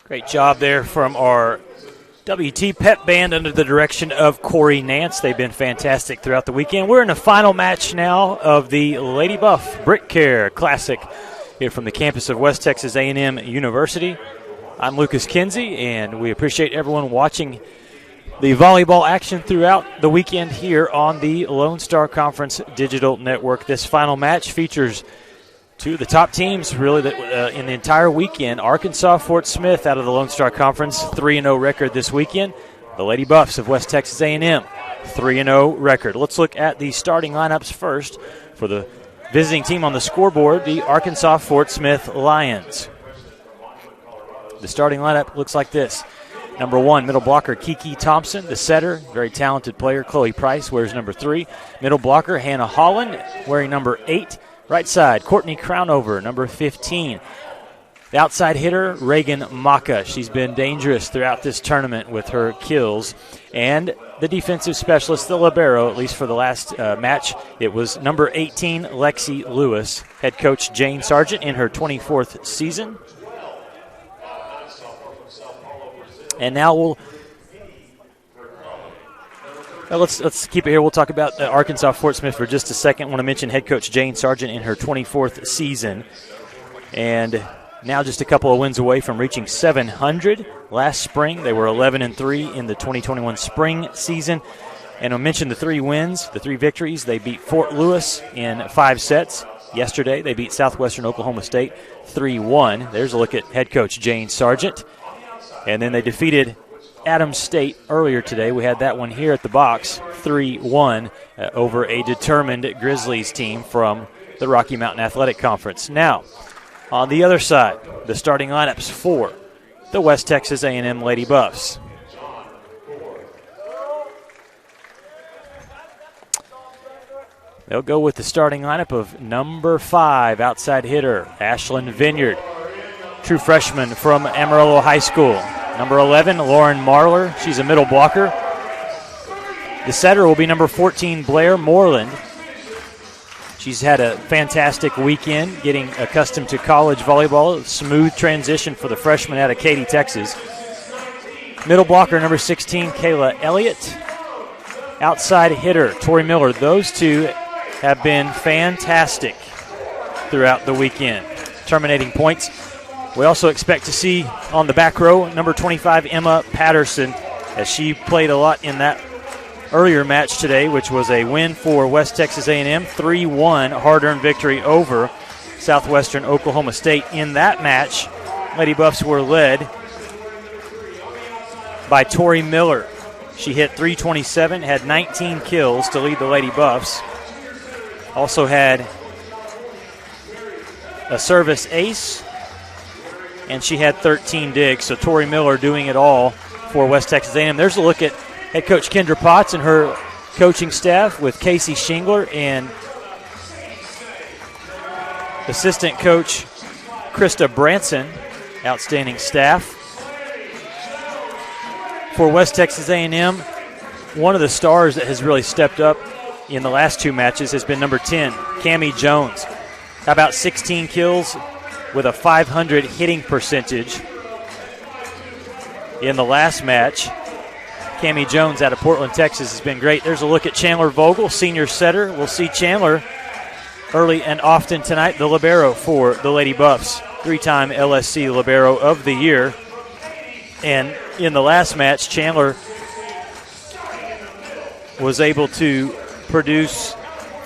Great job there from our WT Pep Band under the direction of Corey Nance. They've been fantastic throughout the weekend. We're in the final match now of the Lady Buff BritKare Classic here from the campus of West Texas A&M University. I'm Lucas Kinsey, and we appreciate everyone watching the volleyball action throughout the weekend here on the Lone Star Conference Digital Network. This final match features two of the top teams really in the entire weekend. Arkansas Fort Smith out of the Lone Star Conference, 3-0 record this weekend. The Lady Buffs of West Texas A&M, 3-0 record. Let's look at the starting lineups first for the visiting team on the scoreboard, the Arkansas Fort Smith Lions. The starting lineup looks like this. Number 1, middle blocker Kiki Thompson. The setter, very talented player, Chloe Price, wears number 3. Middle blocker Hannah Holland, wearing number 8. Right side, Courtney Crownover, number 15. The outside hitter, Reagan Maka. She's been dangerous throughout this tournament with her kills. And the defensive specialist, the libero, at least for the last match, it was number 18, Lexi Lewis. Head coach Jane Sargent in her 24th season. And now let's keep it here. We'll talk about Arkansas Fort Smith for just a second. I want to mention head coach Jane Sargent in her 24th season. And now just a couple of wins away from reaching 700. Last spring, they were 11-3 in the 2021 spring season. And I'll mention the 3 wins, the 3 victories. They beat Fort Lewis in 5 sets. Yesterday, they beat Southwestern Oklahoma State 3-1. There's a look at head coach Jane Sargent. And then they defeated Adams State earlier today. We had that one here at the box, 3-1 over a determined Grizzlies team from the Rocky Mountain Athletic Conference. Now, on the other side, the starting lineups for the West Texas A&M Lady Buffs. They'll go with the starting lineup of number 5, outside hitter, Ashlyn Vineyard. True freshman from Amarillo High School. Number 11, Lauren Marler. She's a middle blocker. The setter will be number 14, Blair Moreland. She's had a fantastic weekend getting accustomed to college volleyball. Smooth transition for the freshman out of Katy, Texas. Middle blocker, number 16, Kayla Elliott. Outside hitter, Tori Miller. Those two have been fantastic throughout the weekend, terminating points. We also expect to see on the back row, number 25, Emma Patterson, as she played a lot in that earlier match today, which was a win for West Texas A&M, 3-1 hard-earned victory over Southwestern Oklahoma State. In that match, Lady Buffs were led by Tori Miller. She hit .327, had 19 kills to lead the Lady Buffs. Also had a service ace, and she had 13 digs. So Tori Miller doing it all for West Texas A&M. There's a look at head coach Kendra Potts and her coaching staff with Casey Shingler and assistant coach Krista Branson. Outstanding staff. For West Texas A&M, one of the stars that has really stepped up in the last 2 matches has been number 10, Cammie Jones. How about 16 kills with a 500 hitting percentage in the last match. Cammie Jones out of Portland, Texas has been great. There's a look at Chandler Vogel, senior setter. We'll see Chandler early and often tonight, the libero for the Lady Buffs, 3-time LSC Libero of the Year. And in the last match, Chandler was able to produce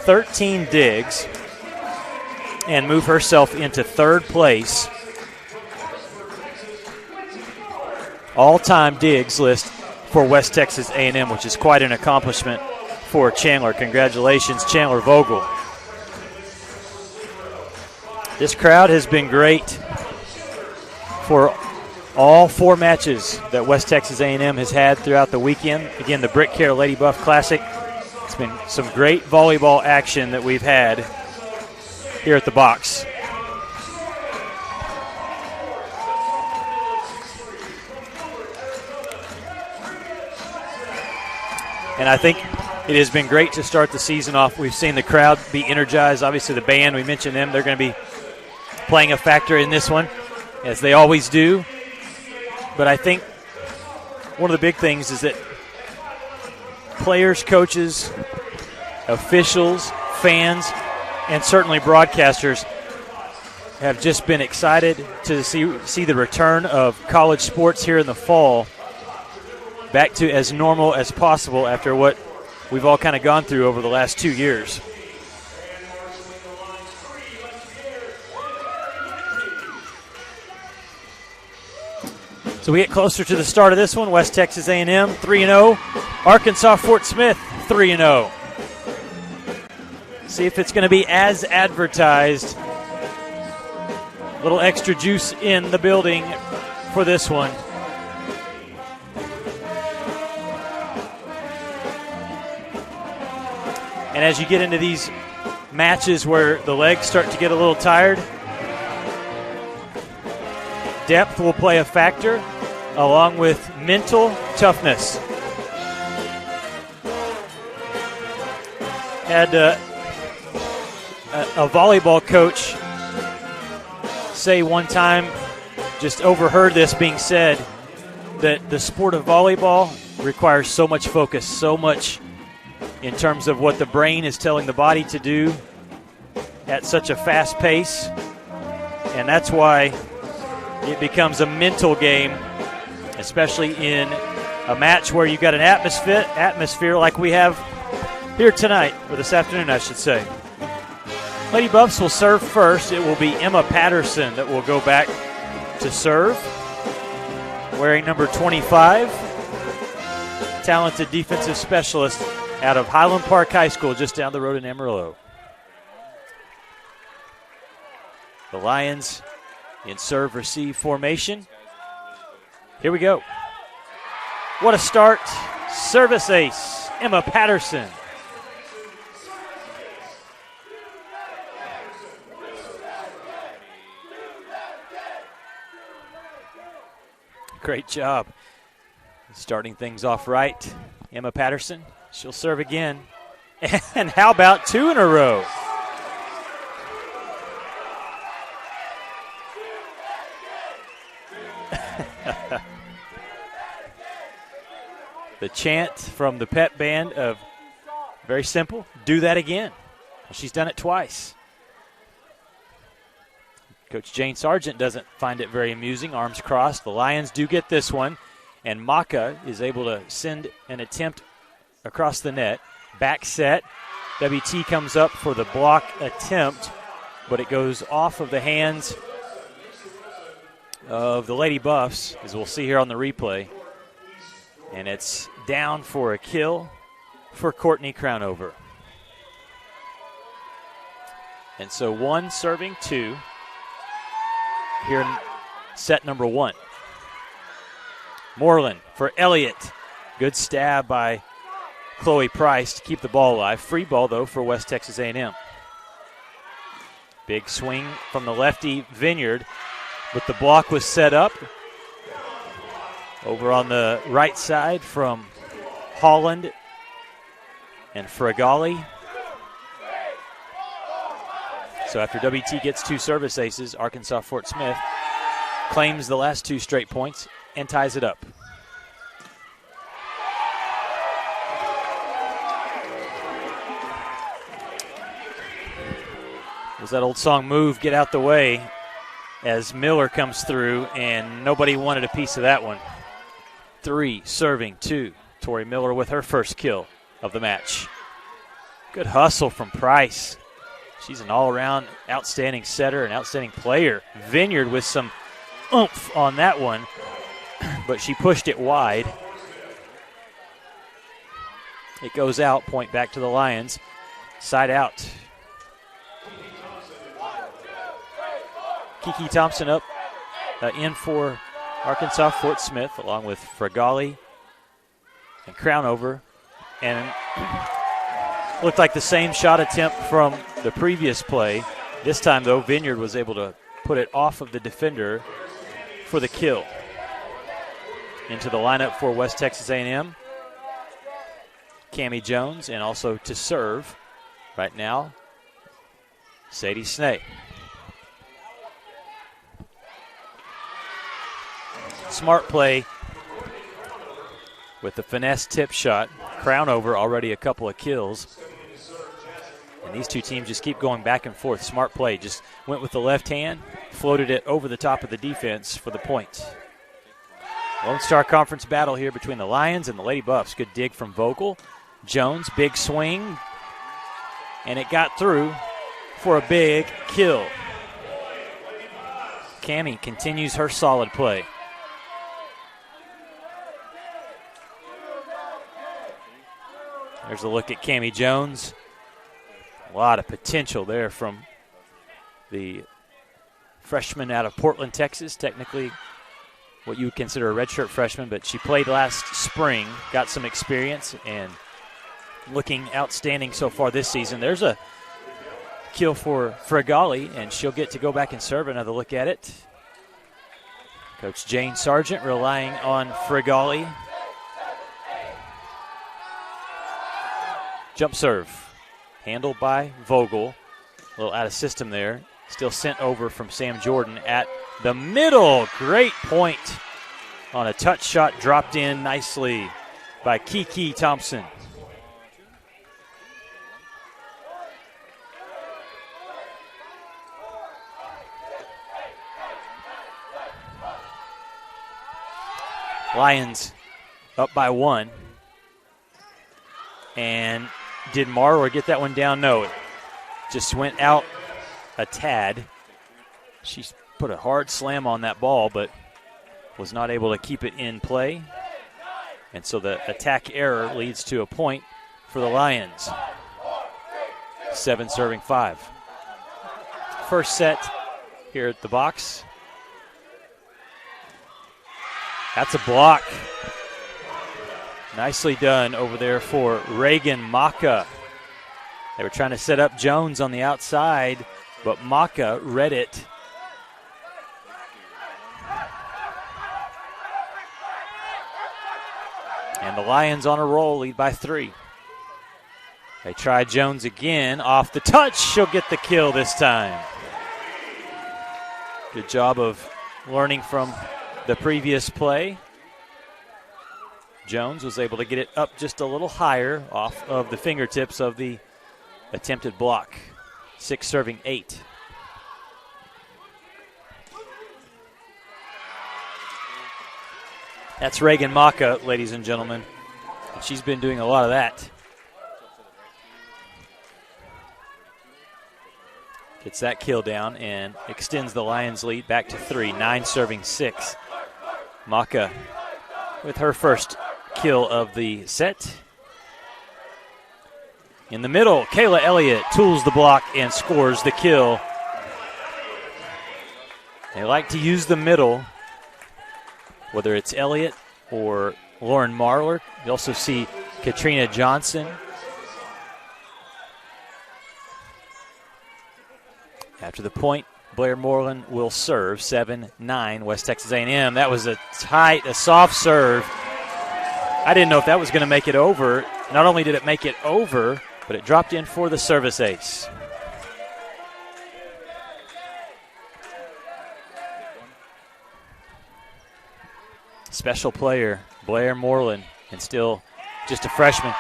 13 digs and move herself into 3rd place. All-time digs list for West Texas A&M, which is quite an accomplishment for Chandler. Congratulations, Chandler Vogel. This crowd has been great for all 4 matches that West Texas A&M has had throughout the weekend. Again, the BritKare Lady Buff Classic. It's been some great volleyball action that we've had here at the box. And I think it has been great to start the season off. We've seen the crowd be energized. Obviously, the band, we mentioned them. They're going to be playing a factor in this one, as they always do. But I think one of the big things is that players, coaches, officials, fans, and certainly broadcasters have just been excited to see the return of college sports here in the fall back to as normal as possible after what we've all kind of gone through over the last 2 years. So we get closer to the start of this one. West Texas A&M 3-0. Arkansas Fort Smith 3-0. See if it's going to be as advertised. A little extra juice in the building for this one. And as you get into these matches where the legs start to get a little tired, depth will play a factor, along with mental toughness. Had a volleyball coach say one time, just overheard this being said, that the sport of volleyball requires so much focus, so much in terms of what the brain is telling the body to do at such a fast pace. And that's why it becomes a mental game, especially in a match where you've got an atmosphere like we have here tonight, or this afternoon, I should say. Lady Buffs will serve first. It will be Emma Patterson that will go back to serve, wearing number 25, talented defensive specialist out of Highland Park High School, just down the road in Amarillo. The Lions in serve-receive formation. Here we go. What a start. Service ace, Emma Patterson. Great job starting things off right. Emma Patterson, she'll serve again. And how about 2 in a row? The chant from the pep band of, very simple, do that again. Well, she's done it twice. Coach Jane Sargent doesn't find it very amusing. Arms crossed. The Lions do get this one, and Maka is able to send an attempt across the net. Back set. WT comes up for the block attempt, but it goes off of the hands of the Lady Buffs, as we'll see here on the replay. And it's down for a kill for Courtney Crownover. And so 1 serving 2 here in set number 1. Moreland for Elliott. Good stab by Chloe Price to keep the ball alive. Free ball, though, for West Texas A&M. Big swing from the lefty Vineyard, but the block was set up. Over on the right side from Holland and Fragali. So after WT gets 2 service aces, Arkansas Fort Smith claims the last 2 straight points and ties it up. Was that old song, Move, Get Out the Way, as Miller comes through, and nobody wanted a piece of that one. 3 serving 2. Tori Miller with her first kill of the match. Good hustle from Price. She's an all-around outstanding setter, an outstanding player. Vineyard with some oomph on that one, but she pushed it wide. It goes out, point back to the Lions. Side out. Kiki Thompson up in for Arkansas Fort Smith, along with Fragali and Crownover. And looked like the same shot attempt from the previous play. This time, though, Vineyard was able to put it off of the defender for the kill. Into the lineup for West Texas A&M, Cammie Jones, and also to serve right now, Sadie Snee. Smart play with the finesse tip shot. Crown over, already a couple of kills. And these two teams just keep going back and forth. Smart play, just went with the left hand, floated it over the top of the defense for the point. Lone Star Conference battle here between the Lions and the Lady Buffs. Good dig from Vogel. Jones, big swing, and it got through for a big kill. Cammie continues her solid play. There's a look at Cammie Jones. A lot of potential there from the freshman out of Portland, Texas. Technically what you would consider a redshirt freshman, but she played last spring, got some experience, and looking outstanding so far this season. There's a kill for Fregali, and she'll get to go back and serve. Another look at it. Coach Jane Sargent relying on Fregali. Jump serve. Handled by Vogel. A little out of system there. Still sent over from Sam Jordan at the middle. Great point on a touch shot dropped in nicely by Kiki Thompson. Lions up by 1. And did Marler get that one down? No, it just went out a tad. She put a hard slam on that ball, but was not able to keep it in play. And so the attack error leads to a point for the Lions. 7 serving 5. First set here at the box. That's a block. Nicely done over there for Reagan Maka. They were trying to set up Jones on the outside, but Maka read it. And the Lions on a roll, lead by 3. They try Jones again. Off the touch, she'll get the kill this time. Good job of learning from the previous play. Jones was able to get it up just a little higher off of the fingertips of the attempted block. 6 serving 8. That's Reagan Maka, ladies and gentlemen. She's been doing a lot of that. Gets that kill down and extends the Lions' lead back to 3. 9 serving 6. Maka with her first kill of the set. In the middle, Kayla Elliott tools the block and scores the kill. They like to use the middle, whether it's Elliott or Lauren Marler. You also see Katrina Johnson. After the point, Blair Moreland will serve. 7-9, West Texas A&M. That was a soft serve. I didn't know if that was going to make it over. Not only did it make it over, but it dropped in for the service ace. Special player, Blair Moreland, and still just a freshman.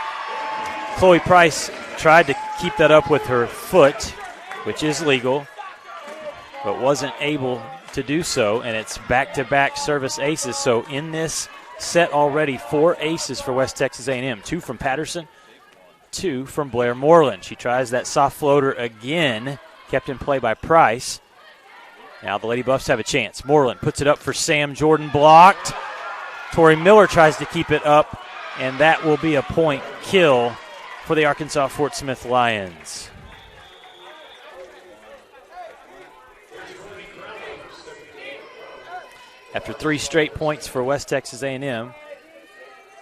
Chloe Price tried to keep that up with her foot, which is legal, but wasn't able to do so, and it's back-to-back service aces. So in this set already, 4 aces for West Texas A&M. 2 from Patterson, 2 from Blair Moreland. She tries that soft floater again, kept in play by Price. Now the Lady Buffs have a chance. Moreland puts it up for Sam Jordan, blocked. Tori Miller tries to keep it up, and that will be a point kill for the Arkansas Fort Smith Lions. After 3 straight points for West Texas A&M,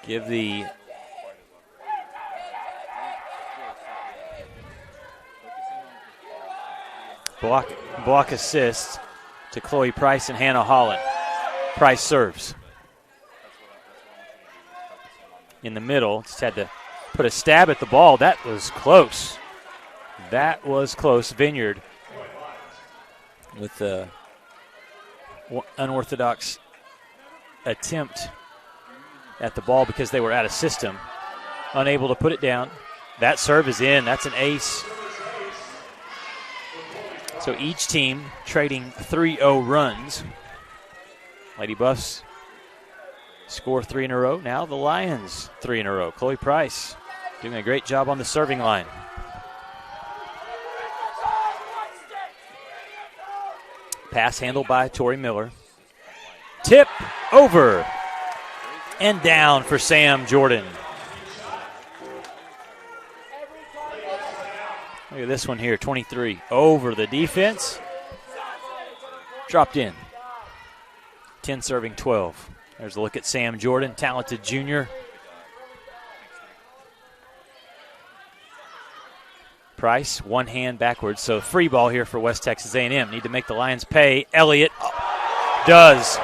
give the block assist to Chloe Price and Hannah Holland. Price serves. In the middle, just had to put a stab at the ball. That was close. That was close. Vineyard with the unorthodox attempt at the ball because they were out of system. Unable to put it down. That serve is in. That's an ace. So each team trading 3-0 runs. Lady Buffs score 3 in a row. Now the Lions 3 in a row. Chloe Price doing a great job on the serving line. Pass handled by Tori Miller. Tip over and down for Sam Jordan. Look at this one here, 23. Over the defense. Dropped in. 10 serving 12. There's a look at Sam Jordan, talented junior. Price, one hand backwards, so free ball here for West Texas A&M. Need to make the Lions pay. Elliott does,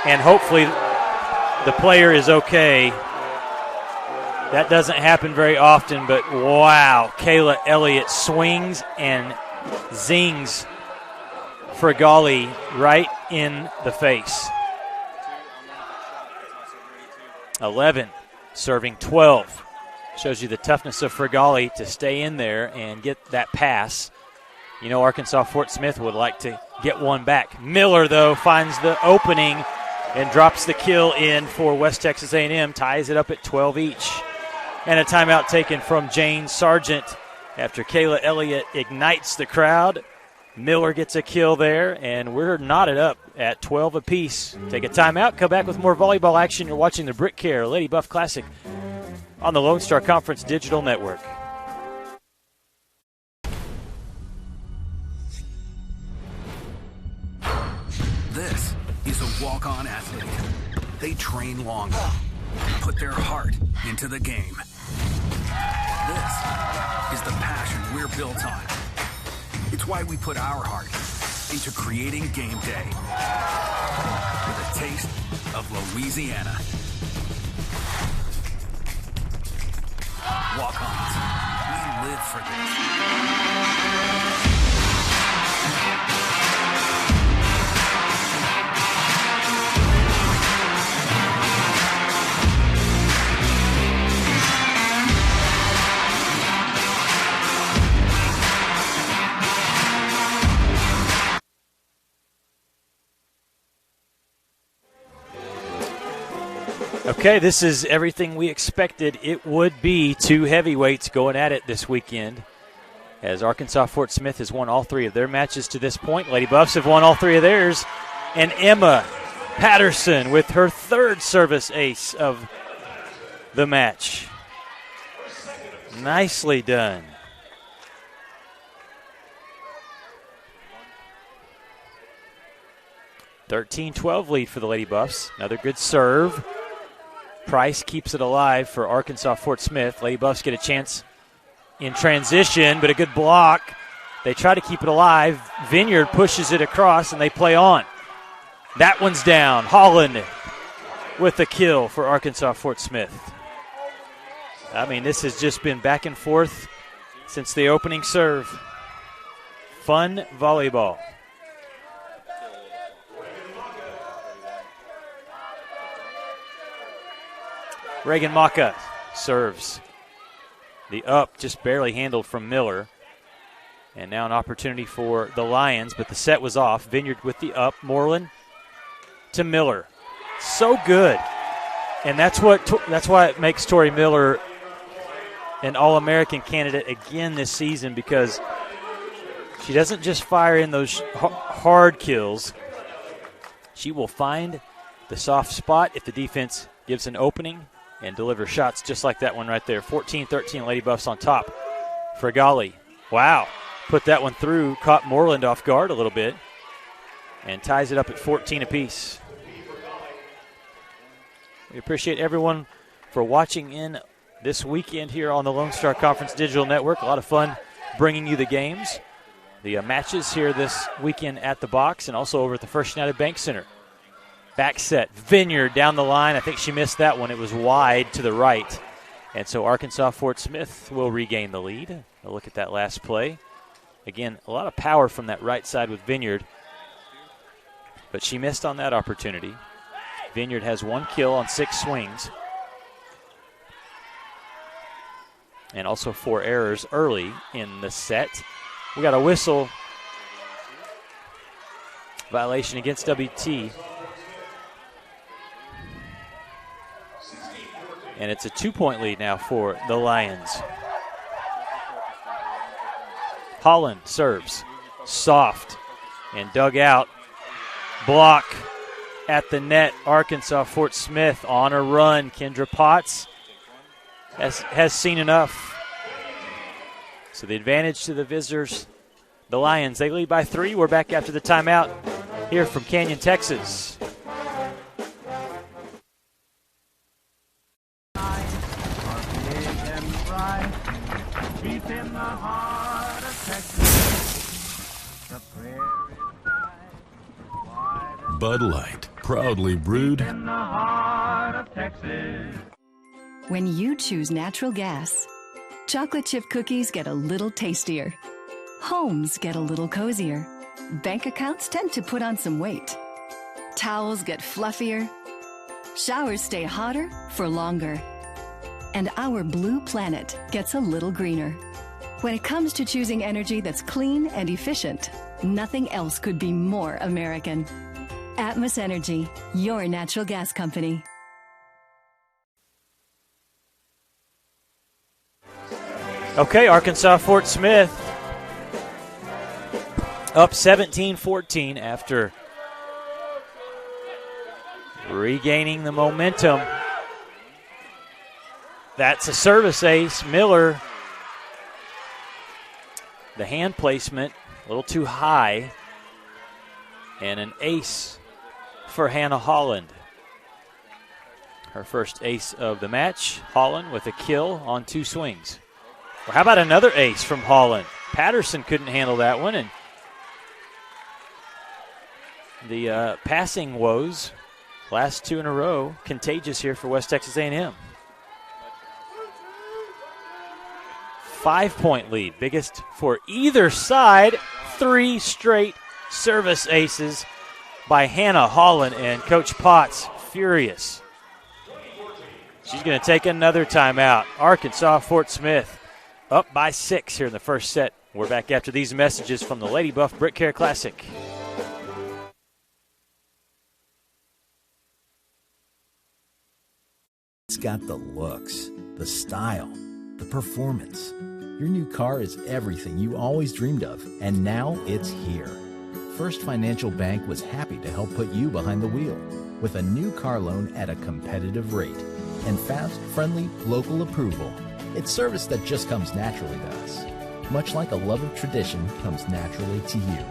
and hopefully the player is okay. That doesn't happen very often, but wow, Kayla Elliott swings and zings Fregali right in the face. 11, serving 12. Shows you the toughness of Fregali to stay in there and get that pass. You know, Arkansas Fort Smith would like to get one back. Miller, though, finds the opening and drops the kill in for West Texas A&M, ties it up at 12 each. And a timeout taken from Jane Sargent after Kayla Elliott ignites the crowd. Miller gets a kill there, and we're knotted up at 12 apiece. Take a timeout, come back with more volleyball action. You're watching the BritKare Lady Buff Classic on the Lone Star Conference Digital Network. This is a walk-on athlete. They train longer, put their heart into the game. This is the passion we're built on. It's why we put our heart into creating game day with a taste of Louisiana. Walk-ons, we live for this. Okay, this is everything we expected it would be. Two heavyweights going at it this weekend, as Arkansas Fort Smith has won all 3 of their matches to this point. Lady Buffs have won all 3 of theirs. And Emma Patterson with her 3rd service ace of the match. Nicely done. (13-12) lead for the Lady Buffs. Another good serve. Price keeps it alive for Arkansas Fort Smith. Lady Buffs get a chance in transition, but a good block. They try to keep it alive. Vineyard pushes it across, and they play on. That one's down. Holland with the kill for Arkansas Fort Smith. I mean, this has just been back and forth since the opening serve. Fun volleyball. Reagan Maka serves. The up just barely handled from Miller. And now an opportunity for the Lions, but the set was off. Vineyard with the up. Moreland to Miller. So good. And that's why it makes Tori Miller an All-American candidate again this season, because she doesn't just fire in those hard kills. She will find the soft spot if the defense gives an opening and deliver shots just like that one right there. 14-13, Lady Buffs on top. Fregali, wow, put that one through, caught Moreland off guard a little bit, and ties it up at 14 apiece. We appreciate everyone for watching in this weekend here on the Lone Star Conference Digital Network. A lot of fun bringing you the games, the matches here this weekend at the box, and also over at the First United Bank Center. Back set, Vineyard down the line. I think she missed that one. It was wide to the right. And so Arkansas Fort Smith will regain the lead. A look at that last play. Again, a lot of power from that right side with Vineyard. But she missed on that opportunity. Vineyard has 1 kill on 6 swings. And also 4 errors early in the set. We got a whistle violation against WT. And it's a 2-point lead now for the Lions. Holland serves. Soft and dug out. Block at the net. Arkansas Fort Smith on a run. Kendra Potts has seen enough. So the advantage to the visitors, the Lions. They lead by 3. We're back after the timeout here from Canyon, Texas. Deep in the heart of Texas, the prairie wide Bud Light, proudly brewed in the heart of Texas. When you choose natural gas, chocolate chip cookies get a little tastier. Homes get a little cozier. Bank accounts tend to put on some weight. Towels get fluffier. Showers stay hotter for longer. And our blue planet gets a little greener. When it comes to choosing energy that's clean and efficient, nothing else could be more American. Atmos Energy, your natural gas company. Okay, Arkansas Fort Smith up 17-14 after regaining the momentum. That's a service ace. Miller, the hand placement, a little too high. And an ace for Hannah Holland. Her first ace of the match. Holland with a kill on 2 swings. Well, how about another ace from Holland? Patterson couldn't handle that one. And the passing woes, last 2 in a row, contagious here for West Texas A&M. 5-point lead, biggest for either side. 3 straight service aces by Hannah Holland, and Coach Potts furious. She's going to take another timeout. Arkansas Fort Smith up by 6 here in the first set. We're back after these messages from the Lady Buff BritKare Classic. It's got the looks, the style, the performance. Your new car is everything you always dreamed of, and now it's here. First Financial Bank was happy to help put you behind the wheel with a new car loan at a competitive rate and fast, friendly, local approval. It's service that just comes naturally to us, much like a love of tradition comes naturally to you.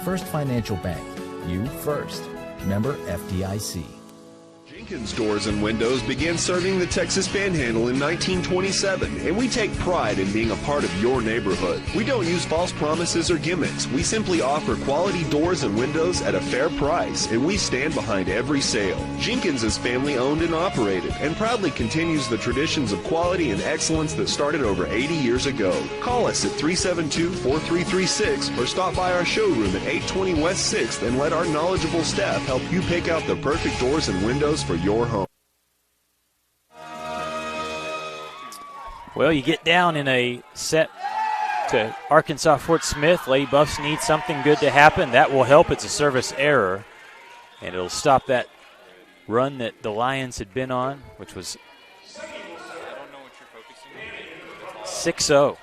First Financial Bank, you first. Member FDIC. Jenkins Doors and Windows began serving the Texas Panhandle in 1927, and we take pride in being a part of your neighborhood. We don't use false promises or gimmicks. We simply offer quality doors and windows at a fair price, and we stand behind every sale. Jenkins is family owned and operated, and proudly continues the traditions of quality and excellence that started over 80 years ago. Call us at 372-4336 or stop by our showroom at 820 West 6th and let our knowledgeable staff help you pick out the perfect doors and windows for your home. Well, you get down in a set to Arkansas Fort Smith. Lady Buffs need something good to happen. That will help. It's a service error, and it'll stop that run that the Lions had been on, which was 6-0.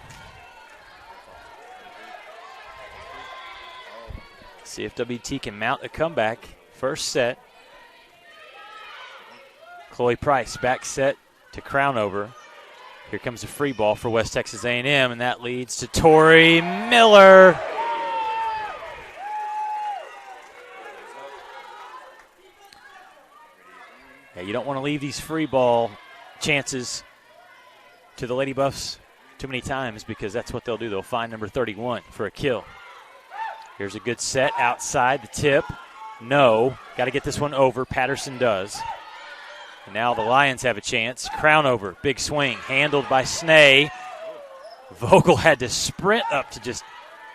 See if WT can mount a comeback. First set. Chloe Price back set to Crownover. Here comes a free ball for West Texas A&M, and that leads to Tori Miller. Yeah, you don't want to leave these free ball chances to the Lady Buffs too many times, because that's what they'll do. They'll find number 31 for a kill. Here's a good set outside the tip. No, got to get this one over. Patterson does. And now the Lions have a chance. Crownover, big swing, handled by Snee. Vogel had to sprint up to just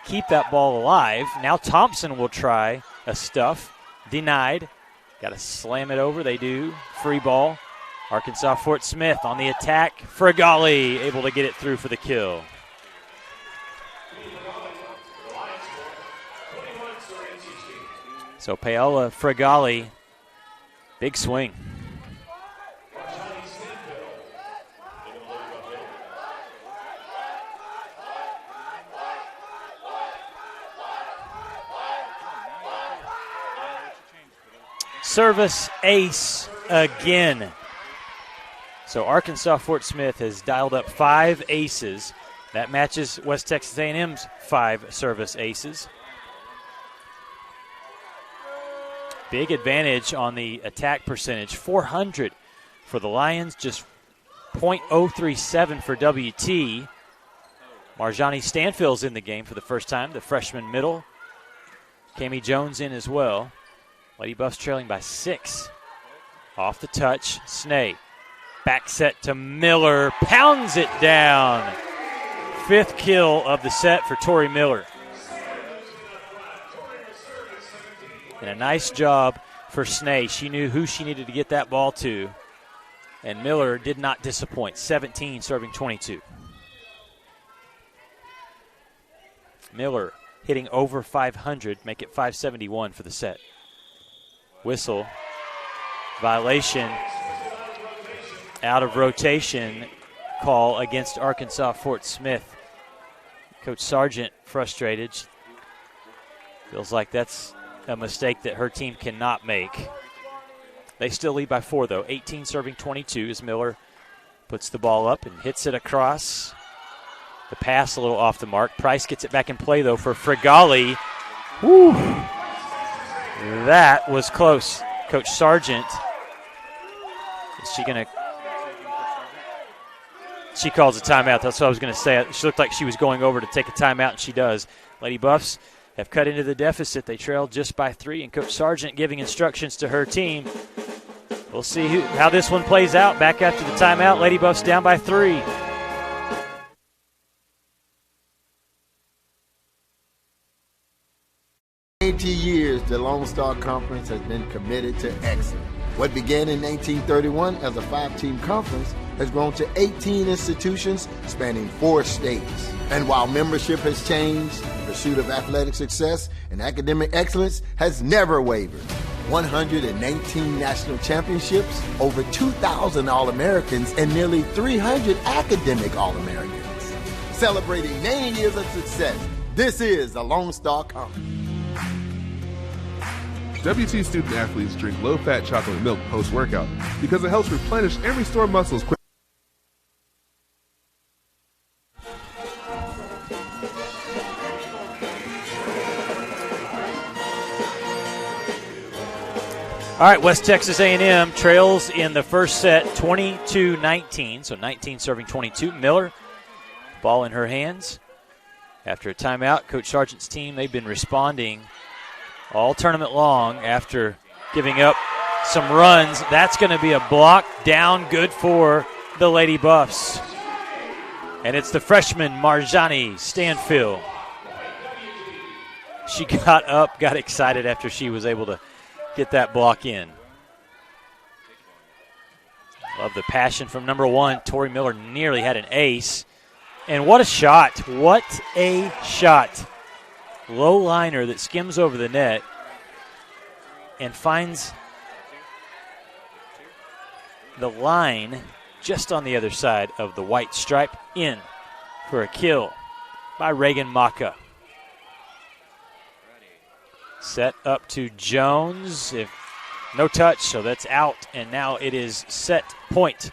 keep that ball alive. Now Thompson will try a stuff. Denied. Got to slam it over. They do. Free ball. Arkansas Fort Smith on the attack. Frigali able to get it through for the kill. So Paola Frigali, big swing. Service ace again. So Arkansas Fort Smith has dialed up 5 aces. That matches West Texas A&M's 5 service aces. Big advantage on the attack percentage. 400 for the Lions, just .037 for WT. Marjani Stanfield's in the game for the first time, the freshman middle. Cami Jones in as well. Lady Buffs trailing by 6. Off the touch, Snee. Back set to Miller, pounds it down. 5th kill of the set for Tori Miller. And a nice job for Snee. She knew who she needed to get that ball to. And Miller did not disappoint. 17 serving 22. Miller hitting over 500, make it 571 for the set. Whistle. Violation. Out of rotation call against Arkansas Fort Smith. Coach Sargent frustrated. Feels like that's a mistake that her team cannot make. They still lead by 4, though. 18 serving 22 as Miller puts the ball up and hits it across. The pass a little off the mark. Price gets it back in play, though, for Frigali. Woo! That was close. Coach Sargent, is she going to... She calls a timeout. That's what I was going to say. She looked like she was going over to take a timeout, and she does. Lady Buffs have cut into the deficit. They trailed just by 3, and Coach Sargent giving instructions to her team. We'll see how this one plays out. Back after the timeout, Lady Buffs down by 3. Years, the Lone Star Conference has been committed to excellence. What began in 1931 as a 5-team conference has grown to 18 institutions spanning 4 states. And while membership has changed, the pursuit of athletic success and academic excellence has never wavered. 119 national championships, over 2,000 All-Americans, and nearly 300 academic All-Americans. Celebrating 90 years of success, this is the Lone Star Conference. WT student athletes drink low-fat chocolate milk post-workout because it helps replenish and restore muscles quickly. All right, West Texas A&M trails in the first set 22-19, so 19 serving 22. Miller, ball in her hands. After a timeout, Coach Sargent's team, they've been responding all tournament long after giving up some runs. That's going to be a block down, good for the Lady Buffs. And it's the freshman Marjani Stanfield. She got up, got excited after she was able to get that block in. Love the passion from number 1. Tori Miller nearly had an ace. And what a shot. What a shot. Low liner that skims over the net and finds the line just on the other side of the white stripe in for a kill by Reagan Maka. Set up to Jones. No touch, so that's out. And now it is set point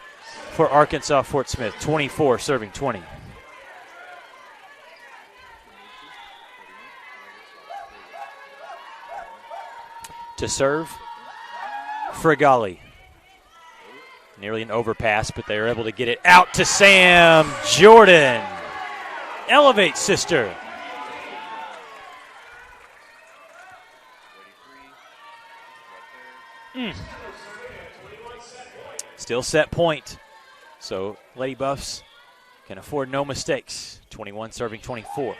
for Arkansas Fort Smith. 24 serving 20. To serve, Frigali. Nearly an overpass, but they are able to get it out to Sam Jordan. Elevate, sister. Still set point. So Lady Buffs can afford no mistakes. 21 serving 24.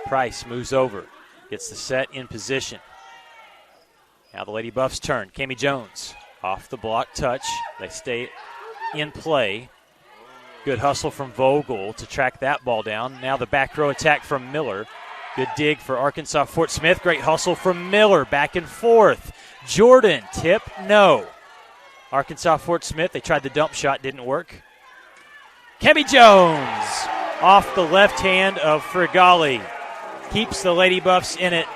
Price moves over. Gets the set in position. Now the Lady Buffs turn. Cami Jones off the block touch. They stay in play. Good hustle from Vogel to track that ball down. Now the back row attack from Miller. Good dig for Arkansas Fort Smith. Great hustle from Miller. Back and forth. Jordan, tip, no. Arkansas Fort Smith, they tried the dump shot, didn't work. Cami Jones off the left hand of Frigali. Keeps the Lady Buffs in it.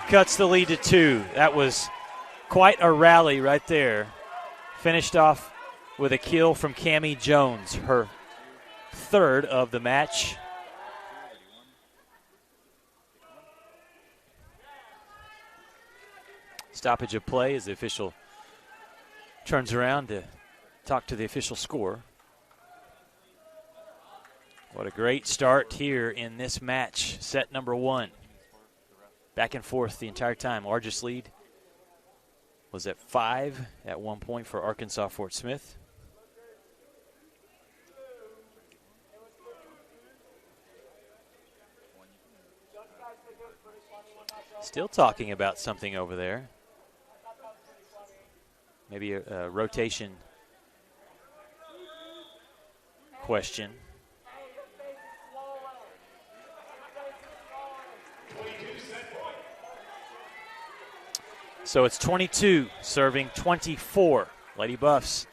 Cuts the lead to 2. That was quite a rally right there. Finished off with a kill from Cami Jones, her 3rd of the match. Stoppage of play as the official turns around to talk to the official score. What a great start here in this match, set number 1. Back and forth the entire time. Largest lead was at 5 at one point for Arkansas Fort Smith. Still talking about something over there. Maybe a rotation question. So it's 22 serving 24. Lady Buffs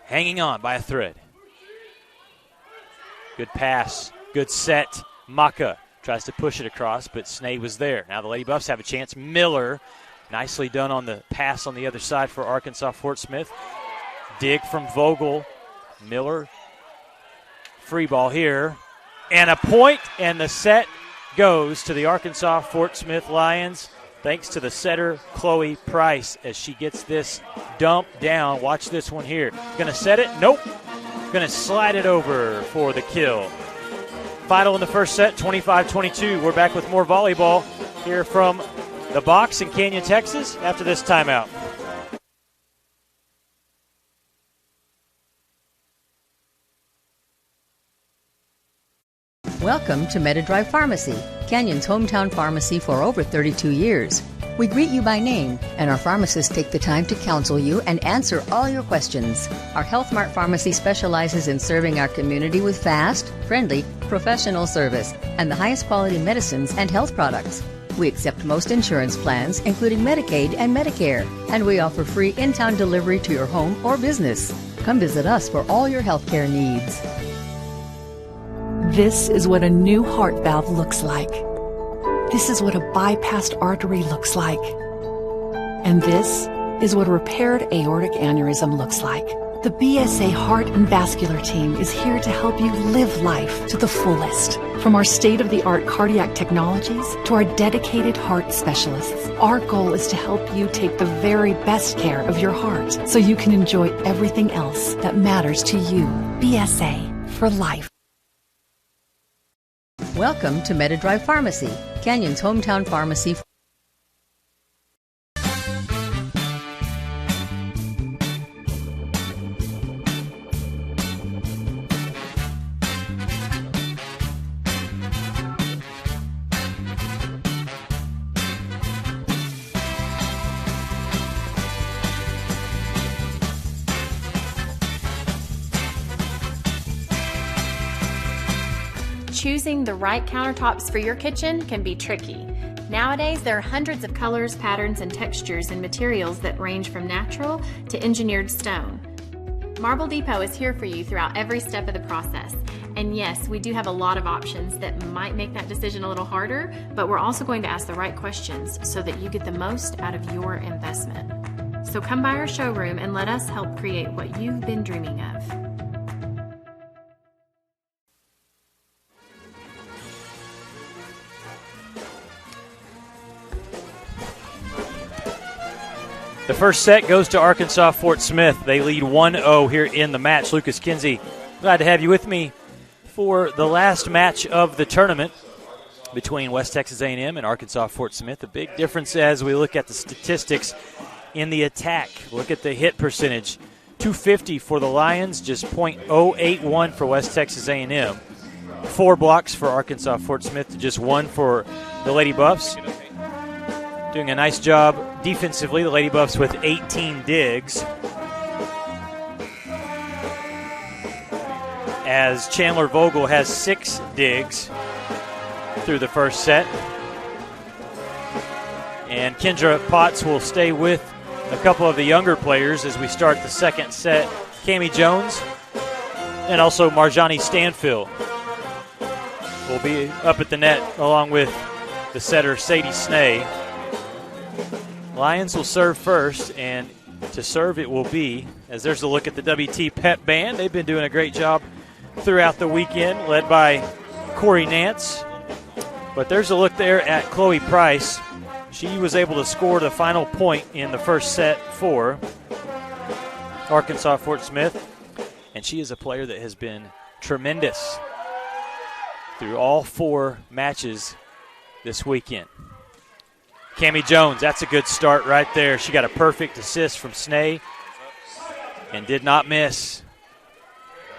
hanging on by a thread. Good pass, good set. Maka tries to push it across, but Snade was there. Now the Lady Buffs have a chance. Miller, nicely done on the pass on the other side for Arkansas Fort Smith. Dig from Vogel. Miller, free ball here. And a point, and the set goes to the Arkansas Fort Smith Lions. Thanks to the setter, Chloe Price, as she gets this dump down. Watch this one here. Going to set it? Nope. Going to slide it over for the kill. Final in the first set, 25-22. We're back with more volleyball here from the box in Canyon, Texas, after this timeout. Welcome to MediDrive Pharmacy, Canyon's hometown pharmacy for over 32 years. We greet you by name, and our pharmacists take the time to counsel you and answer all your questions. Our Health Mart Pharmacy specializes in serving our community with fast, friendly, professional service and the highest quality medicines and health products. We accept most insurance plans, including Medicaid and Medicare, and we offer free in-town delivery to your home or business. Come visit us for all your healthcare needs. This is what a new heart valve looks like. This is what a bypassed artery looks like. And this is what a repaired aortic aneurysm looks like. The BSA Heart and Vascular team is here to help you live life to the fullest. From our state-of-the-art cardiac technologies to our dedicated heart specialists, our goal is to help you take the very best care of your heart so you can enjoy everything else that matters to you. BSA for life. Welcome to MediDrive Pharmacy, Canyon's hometown pharmacy. Choosing the right countertops for your kitchen can be tricky. Nowadays, there are hundreds of colors, patterns, and textures and materials that range from natural to engineered stone. Marble Depot is here for you throughout every step of the process. And yes, we do have a lot of options that might make that decision a little harder, but we're also going to ask the right questions so that you get the most out of your investment. So come by our showroom and let us help create what you've been dreaming of. The first set goes to Arkansas Fort Smith. They lead 1-0 here in the match. Lucas Kinsey, glad to have you with me for the last match of the tournament between West Texas A&M and Arkansas Fort Smith. The big difference as we look at the statistics in the attack. Look at the hit percentage. 250 for the Lions, just .081 for West Texas A&M. 4 blocks for Arkansas Fort Smith to just 1 for the Lady Buffs. Doing a nice job defensively, the Lady Buffs with 18 digs. As Chandler Vogel has 6 digs through the first set. And Kendra Potts will stay with a couple of the younger players as we start the second set. Cammie Jones and also Marjani Stanfield will be up at the net along with the setter Sadie Snay. Lions will serve first, and to serve it will be, as there's a look at the WT Pep Band. They've been doing a great job throughout the weekend, led by Corey Nance. But there's a look there at Chloe Price. She was able to score the final point in the first set for Arkansas Fort Smith, and she is a player that has been tremendous through all 4 matches this weekend. Cammie Jones, that's a good start right there. She got a perfect assist from Snay and did not miss.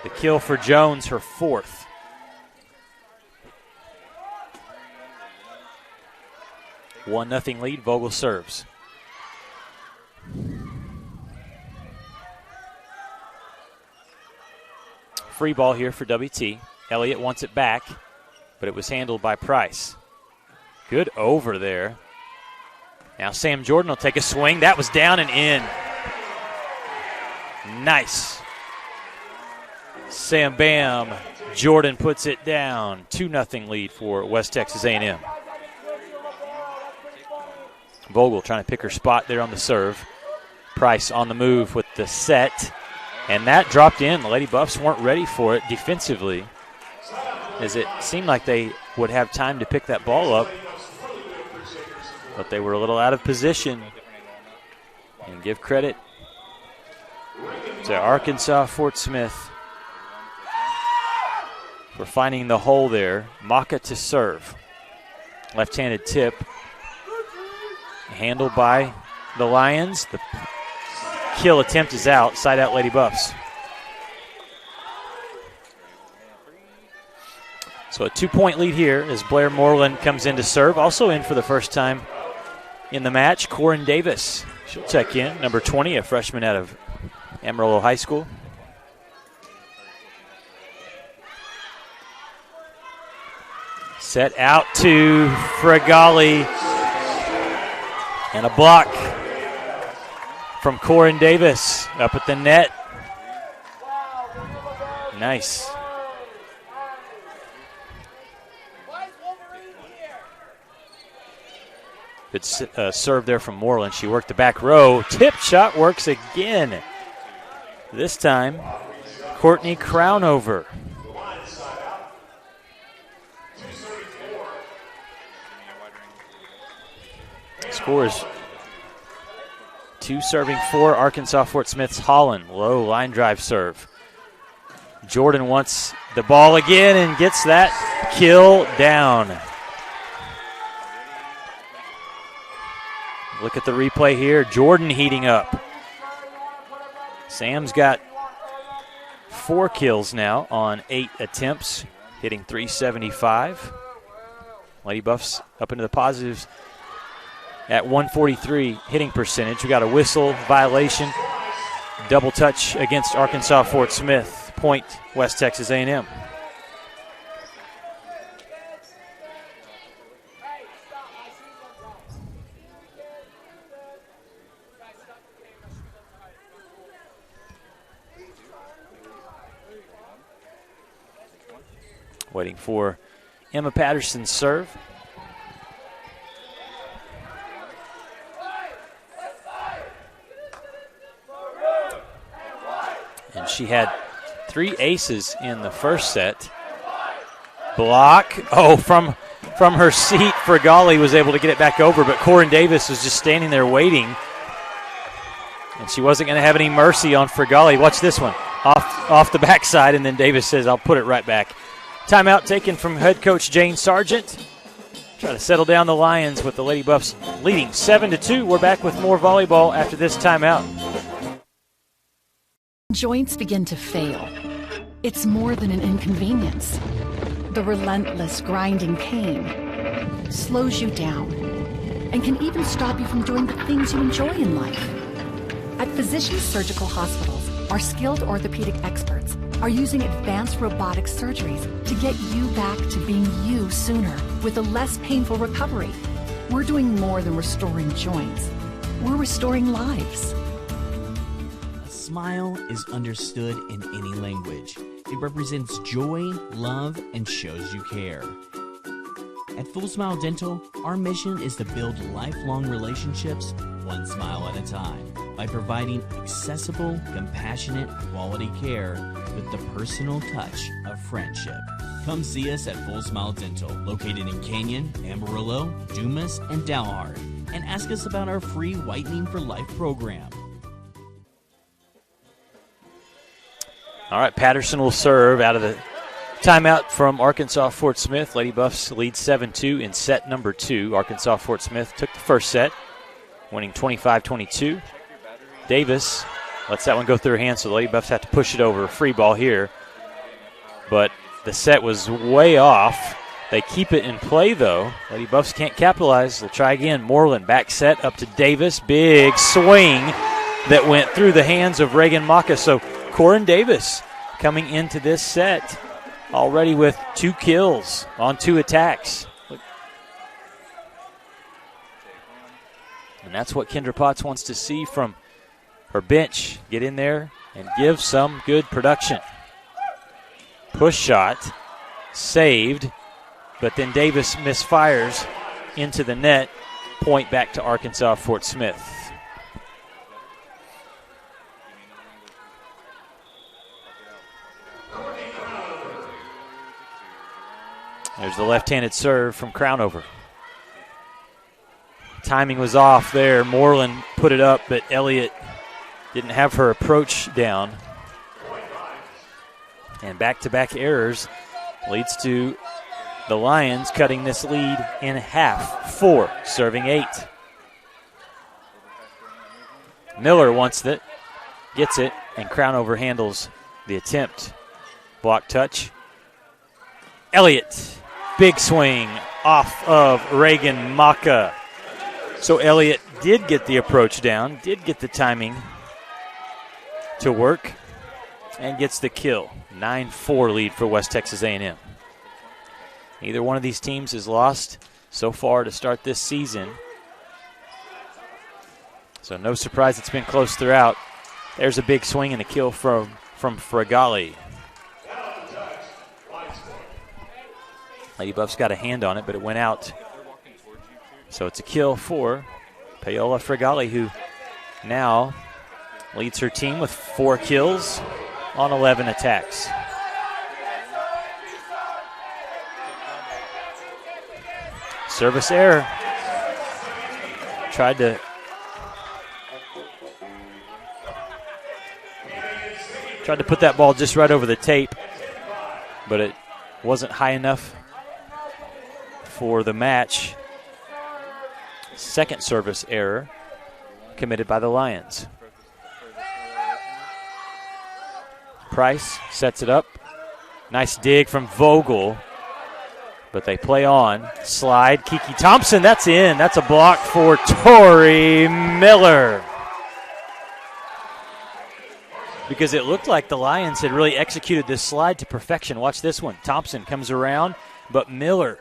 The kill for Jones, her 4th. One nothing lead, Vogel serves. Free ball here for WT. Elliott wants it back, but it was handled by Price. Good over there. Now Sam Jordan will take a swing. That was down and in. Nice. Sam Bam. Jordan puts it down. 2-0 lead for West Texas A&M. Vogel trying to pick her spot there on the serve. Price on the move with the set. And that dropped in. The Lady Buffs weren't ready for it defensively, as it seemed like they would have time to pick that ball up. But they were a little out of position. And give credit to Arkansas Fort Smith for finding the hole there. Maka to serve. Left-handed tip. Handled by the Lions. The kill attempt is out. Side out Lady Buffs. So a 2-point lead here as Blair Moreland comes in to serve. Also in for the first time in the match, Corin Davis. She'll check in, number 20, a freshman out of Amarillo High School. Set out to Fregali. And a block from Corin Davis up at the net. Nice. Good serve there from Moreland. She worked the back row. Tip shot works again. This time, Courtney Crownover. Scores 2 serving 4. Arkansas Fort Smith's Holland. Low line drive serve. Jordan wants the ball again and gets that kill down. Look at the replay here. Jordan heating up. Sam's got 4 kills now on 8 attempts, hitting .375. Lady Buffs up into the positives at 143 hitting percentage. We got a whistle violation, double touch against Arkansas Fort Smith. Point West Texas A&M. Waiting for Emma Patterson's serve. And she had 3 aces in the first set. Block. Oh, from her seat, Fregali was able to get it back over, but Corin Davis was just standing there waiting. And she wasn't going to have any mercy on Fregali. Watch this one. Off the backside, and then Davis says, I'll put it right back. Timeout taken from head coach Jane Sargent. Try to settle down the Lions with the Lady Buffs leading 7-2. We're back with more volleyball after this timeout. Joints begin to fail. It's more than an inconvenience. The relentless grinding pain slows you down and can even stop you from doing the things you enjoy in life. At Physicians Surgical Hospitals, our skilled orthopedic experts are using advanced robotic surgeries to get you back to being you sooner with a less painful recovery. We're doing more than restoring joints. We're restoring lives. A smile is understood in any language. It represents joy, love, and shows you care. At Full Smile Dental, our mission is to build lifelong relationships one smile at a time by providing accessible, compassionate, quality care with the personal touch of friendship. Come see us at Full Smile Dental, located in Canyon, Amarillo, Dumas, and Dalhart, and ask us about our free Whitening for Life program. All right, Patterson will serve out of the timeout from Arkansas Fort Smith. Lady Buffs lead 7-2 in set number 2. Arkansas Fort Smith took the first set, winning 25-22. Davis lets that one go through her hands, so the Lady Buffs have to push it over. Free ball here. But the set was way off. They keep it in play, though. Lady Buffs can't capitalize. They'll try again. Moreland back set up to Davis. Big swing that went through the hands of Reagan Maka. So Corin Davis coming into this set already with 2 kills on 2 attacks. And that's what Kendra Potts wants to see from her bench. Get in there and give some good production. Push shot, saved, but then Davis misfires into the net. Point back to Arkansas Fort Smith. There's the left-handed serve from Crownover. Timing was off there. Moreland put it up, but Elliott didn't have her approach down. And back-to-back errors leads to the Lions cutting this lead in half. 4, serving 8. Miller wants it, gets it, and Crownover handles the attempt. Block touch. Elliott, big swing off of Reagan Maka. So Elliott did get the approach down, did get the timing to work, and gets the kill. 9-4 lead for West Texas A&M. Neither one of these teams has lost so far to start this season. So no surprise it's been close throughout. There's a big swing and a kill from Fregali. Lady Buffs got a hand on it, but it went out. So it's a kill for Paola Fregali, who now leads her team with 4 kills on 11 attacks. Service error. Tried to put that ball just right over the tape, but it wasn't high enough for the match. Second service error committed by the Lions. Price sets it up. Nice dig from Vogel, but they play on. Slide, Kiki Thompson, that's in. That's a block for Tori Miller. Because it looked like the Lions had really executed this slide to perfection. Watch this one. Thompson comes around, but Miller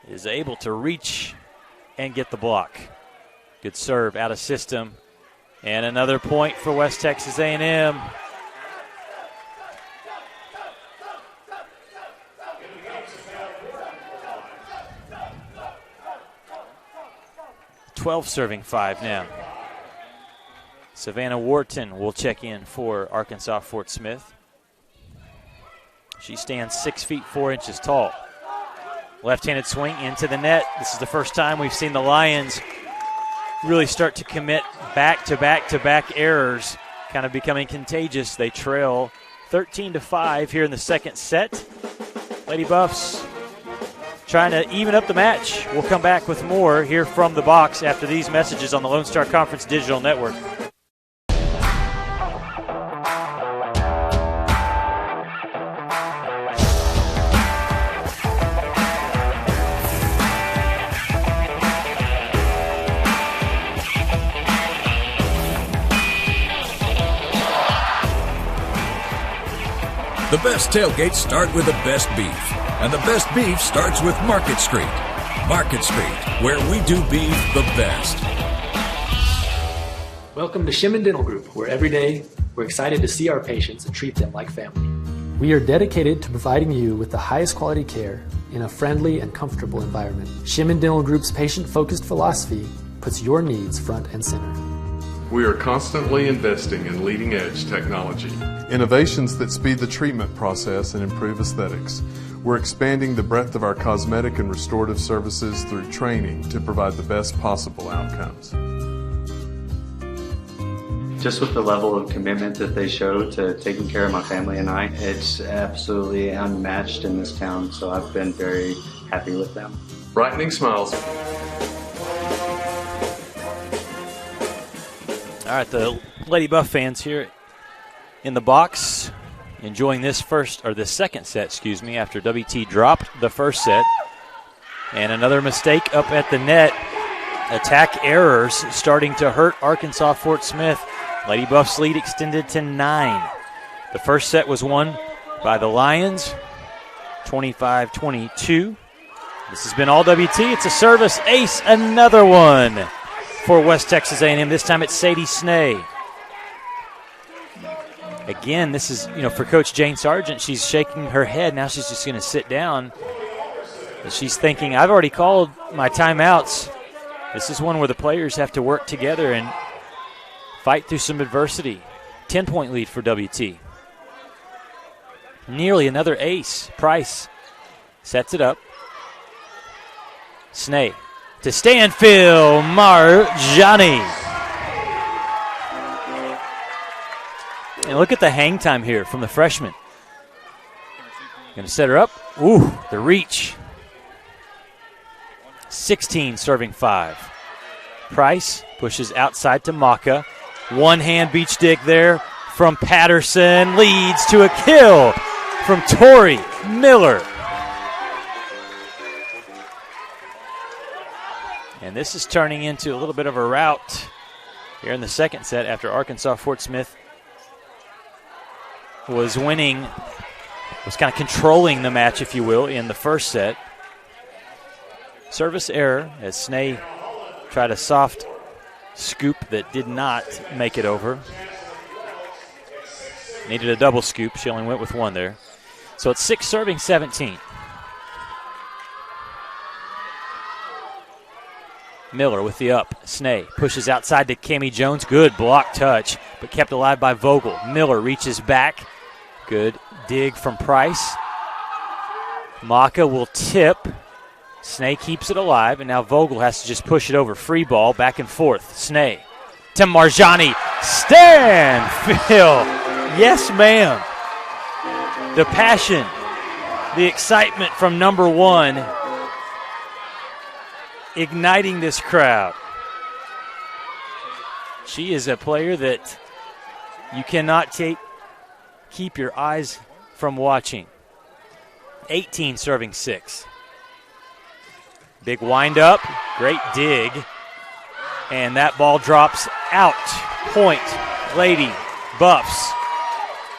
is able to reach and get the block. Good serve out of system. And another point for West Texas A&M. .12 serving 5 now. Savannah Wharton will check in for Arkansas Fort Smith. She stands 6 feet 4 inches tall. Left-handed swing into the net. This is the first time we've seen the Lions really start to commit back-to-back-to-back errors, kind of becoming contagious. They trail 13-5 here in the second set. Lady Buffs trying to even up the match. We'll come back with more here from the box after these messages on the Lone Star Conference Digital Network. The best tailgates start with the best beef, and the best beef starts with Market Street. Market Street, where we do beef the best. Welcome to Shimon Dental Group, where every day we're excited to see our patients and treat them like family. We are dedicated to providing you with the highest quality care in a friendly and comfortable environment. Shimon Dental Group's patient-focused philosophy puts your needs front and center. We are constantly investing in leading-edge technology. Innovations that speed the treatment process and improve aesthetics. We're expanding the breadth of our cosmetic and restorative services through training to provide the best possible outcomes. Just with the level of commitment that they show to taking care of my family and I, it's absolutely unmatched in this town, so I've been very happy with them. Brightening smiles. All right, the Lady Buff fans here in the box enjoying this second set, after WT dropped the first set. And another mistake up at the net. Attack errors starting to hurt Arkansas Fort Smith. Lady Buff's lead extended to 9. The first set was won by the Lions, 25-22. This has been all WT. It's a service ace, another one for West Texas A&M. This time it's Sadie Snee. Again, this is, for Coach Jane Sargent, she's shaking her head. Now she's just going to sit down. She's thinking, I've already called my timeouts. This is one where the players have to work together and fight through some adversity. 10-point lead for WT. Nearly another ace. Price sets it up. Snee to Stanfield Marjani. And look at the hang time here from the freshman. Going to set her up. Ooh, the reach. 16 serving 5. Price pushes outside to Maka. One-hand beach stick there from Patterson. Leads to a kill from Tori Miller. And this is turning into a little bit of a rout here in the second set after Arkansas Fort Smith was winning, was kind of controlling the match, if you will, in the first set. Service error as Snee tried a soft scoop that did not make it over. Needed a double scoop. She only went with one there. So it's 6 serving 17. Miller with the up. Snee pushes outside to Cammie Jones. Good block touch, but kept alive by Vogel. Miller reaches back. Good dig from Price. Maka will tip. Snee keeps it alive, and now Vogel has to just push it over. Free ball, back and forth. Snee to Marjani. Stanfield. Yes, ma'am. The passion, the excitement from number 1, igniting this crowd. She is a player that you cannot keep your eyes from watching. 18 serving 6. Big wind up, great dig, and that ball drops out. Point, Lady Buffs.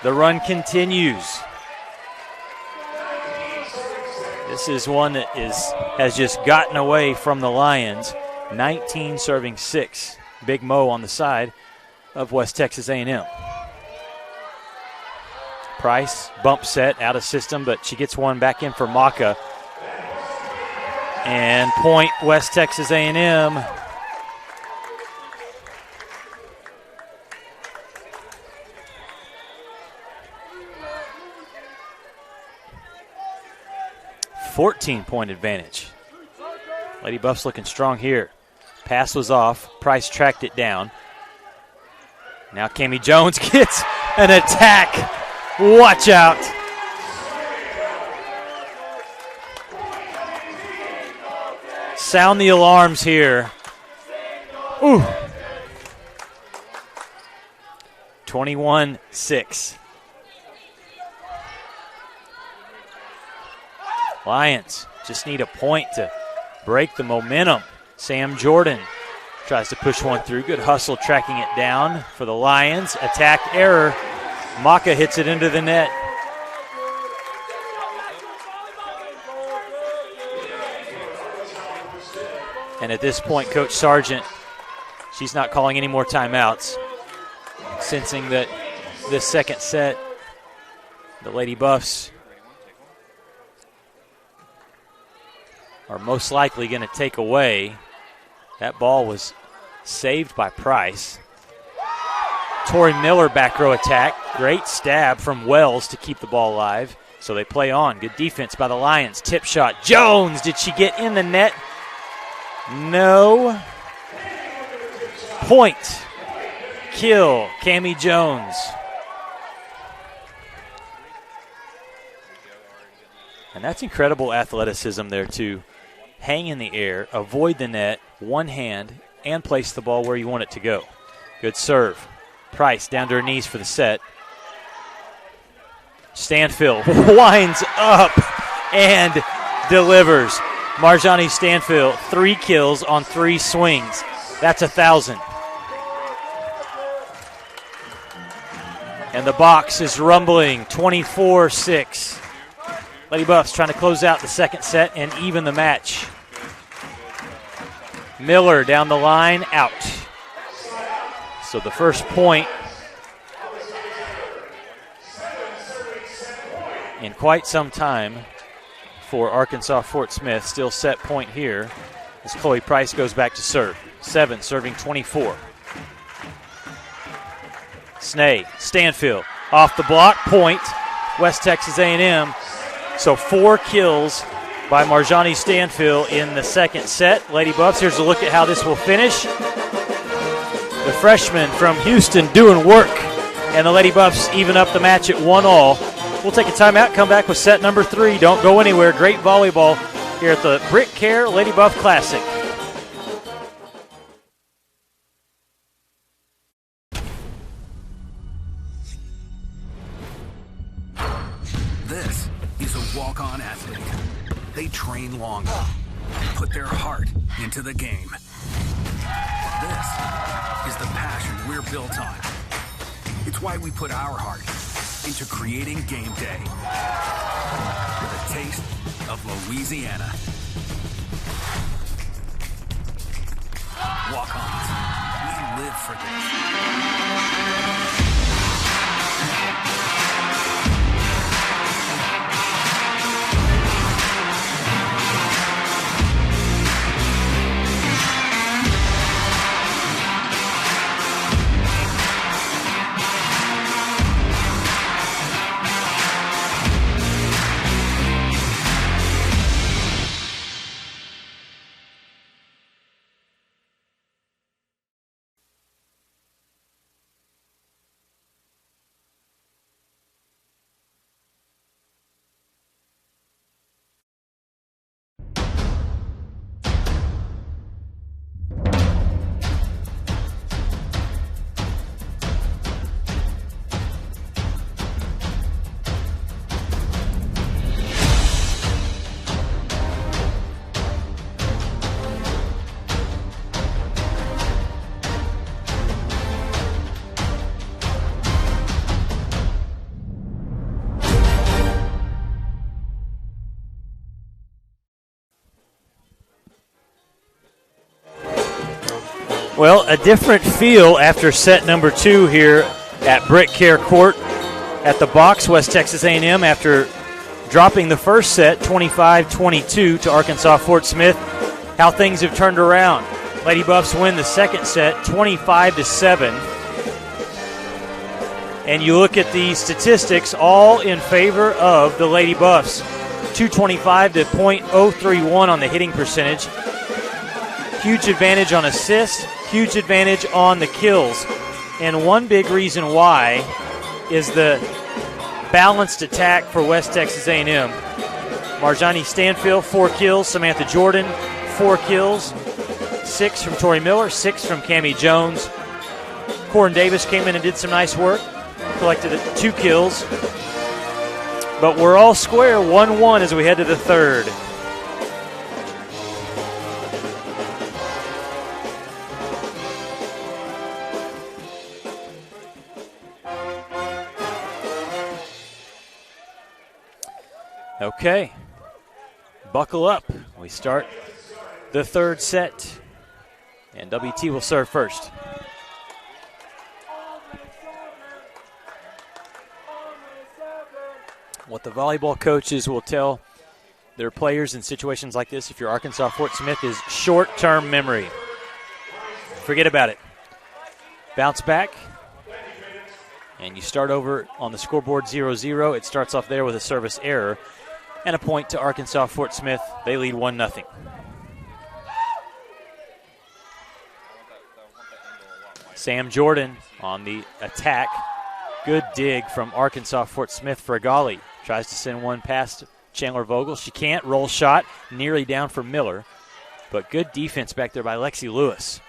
The run continues. This is one that has just gotten away from the Lions. 19 serving 6. Big Mo on the side of West Texas A&M. Price, bump set, out of system, but she gets one back in for Maka. And point West Texas A&M. $14-point advantage. Lady Buff's looking strong here. Pass was off. Price tracked it down. Now Cammie Jones gets an attack. Watch out. Sound the alarms here. Ooh. 21-6. Lions just need a point to break the momentum. Sam Jordan tries to push one through. Good hustle tracking it down for the Lions. Attack error. Maka hits it into the net. And at this point, Coach Sargent, she's not calling any more timeouts, sensing that this second set, the Lady Buffs are most likely going to take away. That ball was saved by Price. Tori Miller back row attack. Great stab from Wells to keep the ball alive. So they play on. Good defense by the Lions. Tip shot. Jones, did she get in the net? No. Point. Kill. Cammie Jones. And that's incredible athleticism there, too. Hang in the air, avoid the net, one hand, and place the ball where you want it to go. Good serve. Price down to her knees for the set. Stanfield winds up and delivers. Marjani Stanfield, 3 kills on 3 swings. That's 1,000. And the box is rumbling, 24-6. Lady Buffs trying to close out the second set and even the match. Miller down the line, out. So the first point in quite some time for Arkansas Fort Smith. Still set point here as Chloe Price goes back to serve. 7 serving 24. Snee, Stanfield off the block, point. West Texas A&M. So 4 kills by Marjani Stanfield in the second set. Lady Buffs, here's a look at how this will finish. The freshman from Houston doing work, and the Lady Buffs even up the match at 1-all. We'll take a timeout, come back with set number 3. Don't go anywhere. Great volleyball here at the BritKare Lady Buff Classic. This is a walk-on athlete. They train longer, put their heart into the game. This is the passion we're built on. It's why we put our heart into creating game day with a taste of Louisiana. Walk-ons, we live for this. Well, a different feel after set number 2 here at BritKare Court at the box. West Texas A&M, after dropping the first set 25-22 to Arkansas Fort Smith, how things have turned around. Lady Buffs win the second set 25-7. And you look at the statistics, all in favor of the Lady Buffs. 225 to .031 on the hitting percentage. Huge advantage on assists, huge advantage on the kills. And one big reason why is the balanced attack for West Texas A&M. Marjani Stanfield, 4 kills. Samantha Jordan, 4 kills. 6 from Tori Miller, 6 from Cammie Jones. Corin Davis came in and did some nice work. Collected 2 kills. But we're all square, 1-1 as we head to the third. Okay, buckle up. We start the third set. And WT will serve first. What the volleyball coaches will tell their players in situations like this, if you're Arkansas Fort Smith, is short-term memory. Forget about it. Bounce back, and you start over on the scoreboard 0-0. It starts off there with a service error and a point to Arkansas Fort Smith. They lead 1-0. Sam Jordan on the attack. Good dig from Arkansas Fort Smith. Fregali tries to send one past Chandler Vogel. She can't. Roll shot. Nearly down for Miller. But good defense back there by Lexi Lewis.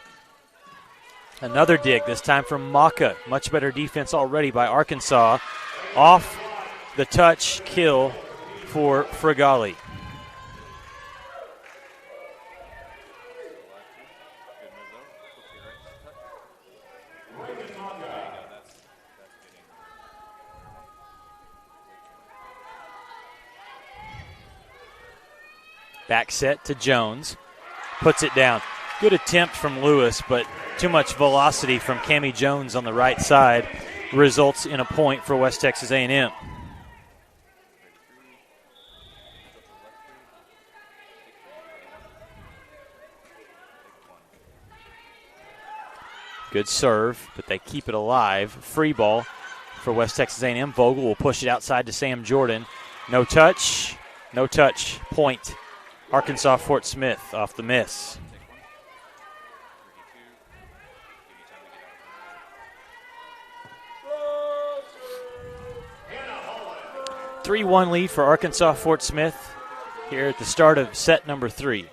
Another dig, this time from Maka. Much better defense already by Arkansas. Off the touch, kill for Fregali. Back set to Jones. Puts it down. Good attempt from Lewis, but too much velocity from Cammie Jones on the right side results in a point for West Texas A&M. Good serve, but they keep it alive. Free ball for West Texas A&M. Vogel will push it outside to Sam Jordan. No touch. No touch. Point. Arkansas Fort Smith off the miss. A 3-1 lead for Arkansas Fort Smith here at the start of set number 3.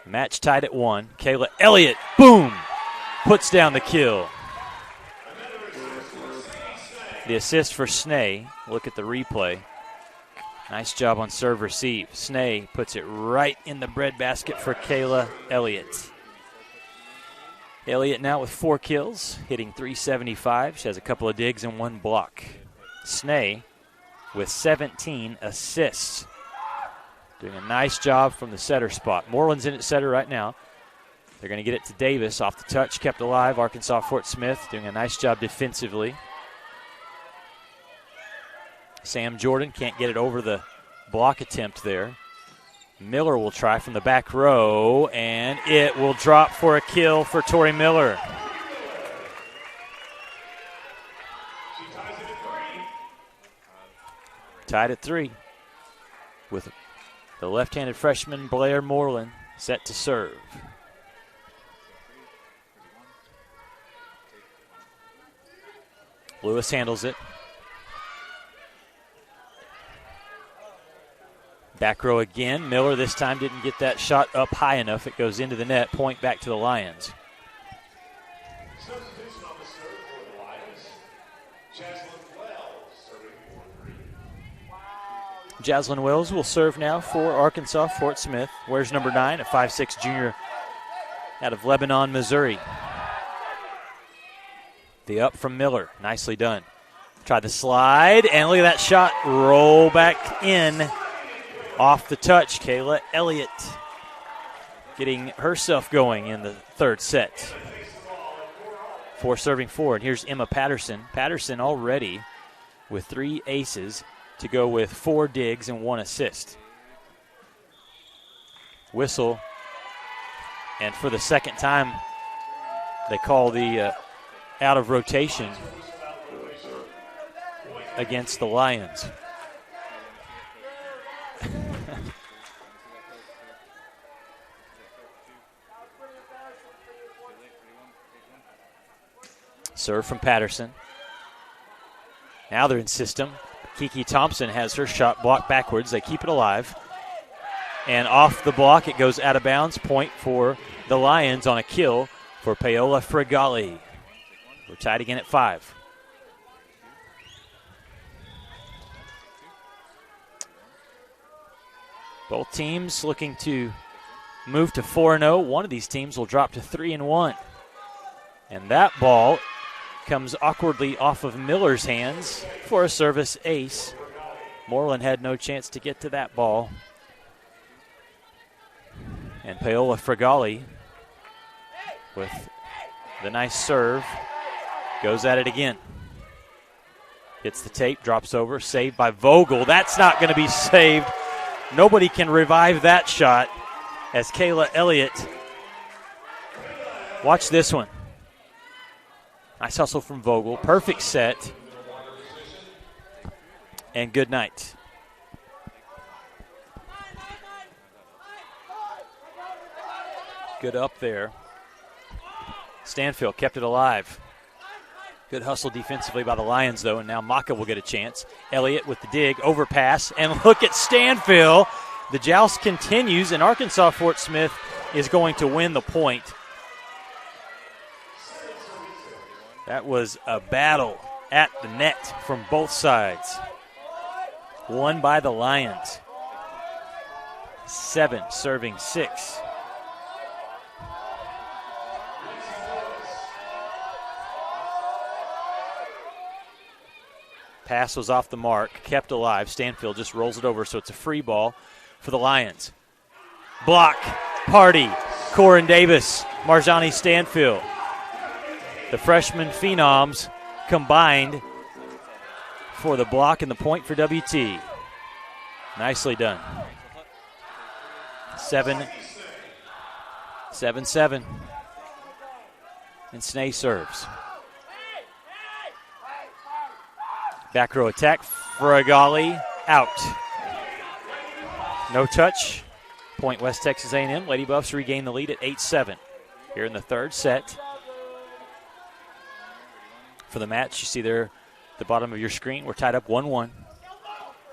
Match tied at 1. Kayla Elliott, boom, puts down the kill. The assist for Snee. Look at the replay. Nice job on serve receive. Snee puts it right in the breadbasket for Kayla Elliott. Elliott now with 4 kills, hitting .375. She has a couple of digs and 1 block. Snee with 17 assists. Doing a nice job from the setter spot. Moreland's in at setter right now. They're going to get it to Davis. Off the touch, kept alive. Arkansas Fort Smith doing a nice job defensively. Sam Jordan can't get it over the block attempt there. Miller will try from the back row, and it will drop for a kill for Tori Miller. Tied at 3 with the left-handed freshman Blair Moreland set to serve. Lewis handles it. Back row again. Miller this time didn't get that shot up high enough. It goes into the net. Point back to the Lions. Jaslyn Wells will serve now for Arkansas Fort Smith. Wears number 9, a 5'6" junior out of Lebanon, Missouri. The up from Miller. Nicely done. Try the slide, and look at that shot. Roll back in. Off the touch, Kayla Elliott getting herself going in the third set. 4 serving 4, and here's Emma Patterson. Patterson already with 3 aces to go with 4 digs and 1 assist. Whistle, and for the second time, they call the out of rotation against the Lions. Serve from Patterson. Now they're in system. Kiki Thompson has her shot blocked backwards. They keep it alive. And off the block, it goes out of bounds. Point for the Lions on a kill for Paola Fregali. We're tied again at 5. Both teams looking to move to 4-0. One of these teams will drop to 3-1. And that ball comes awkwardly off of Miller's hands for a service ace. Moreland had no chance to get to that ball. And Paola Fregali with the nice serve goes at it again. Hits the tape, drops over, saved by Vogel. That's not going to be saved. Nobody can revive that shot as Kayla Elliott. Watch this one. Nice hustle from Vogel. Perfect set. And good night. Good up there. Stanfield kept it alive. Good hustle defensively by the Lions, though, and now Maka will get a chance. Elliott with the dig, overpass, and look at Stanfield. The joust continues, and Arkansas Fort Smith is going to win the point. That was a battle at the net from both sides. Won by the Lions. 7 serving 6. Pass was off the mark, kept alive. Stanfield just rolls it over, so it's a free ball for the Lions. Block, Party, Corin Davis, Marjani Stanfield. The freshman phenoms combined for the block and the point for WT. Nicely done. 7-7. And Snee serves. Back row attack, Fregali out. No touch. Point West Texas A&M. Lady Buffs regain the lead at 8-7. Here in the third set. For the match, you see there at the bottom of your screen, we're tied up 1-1.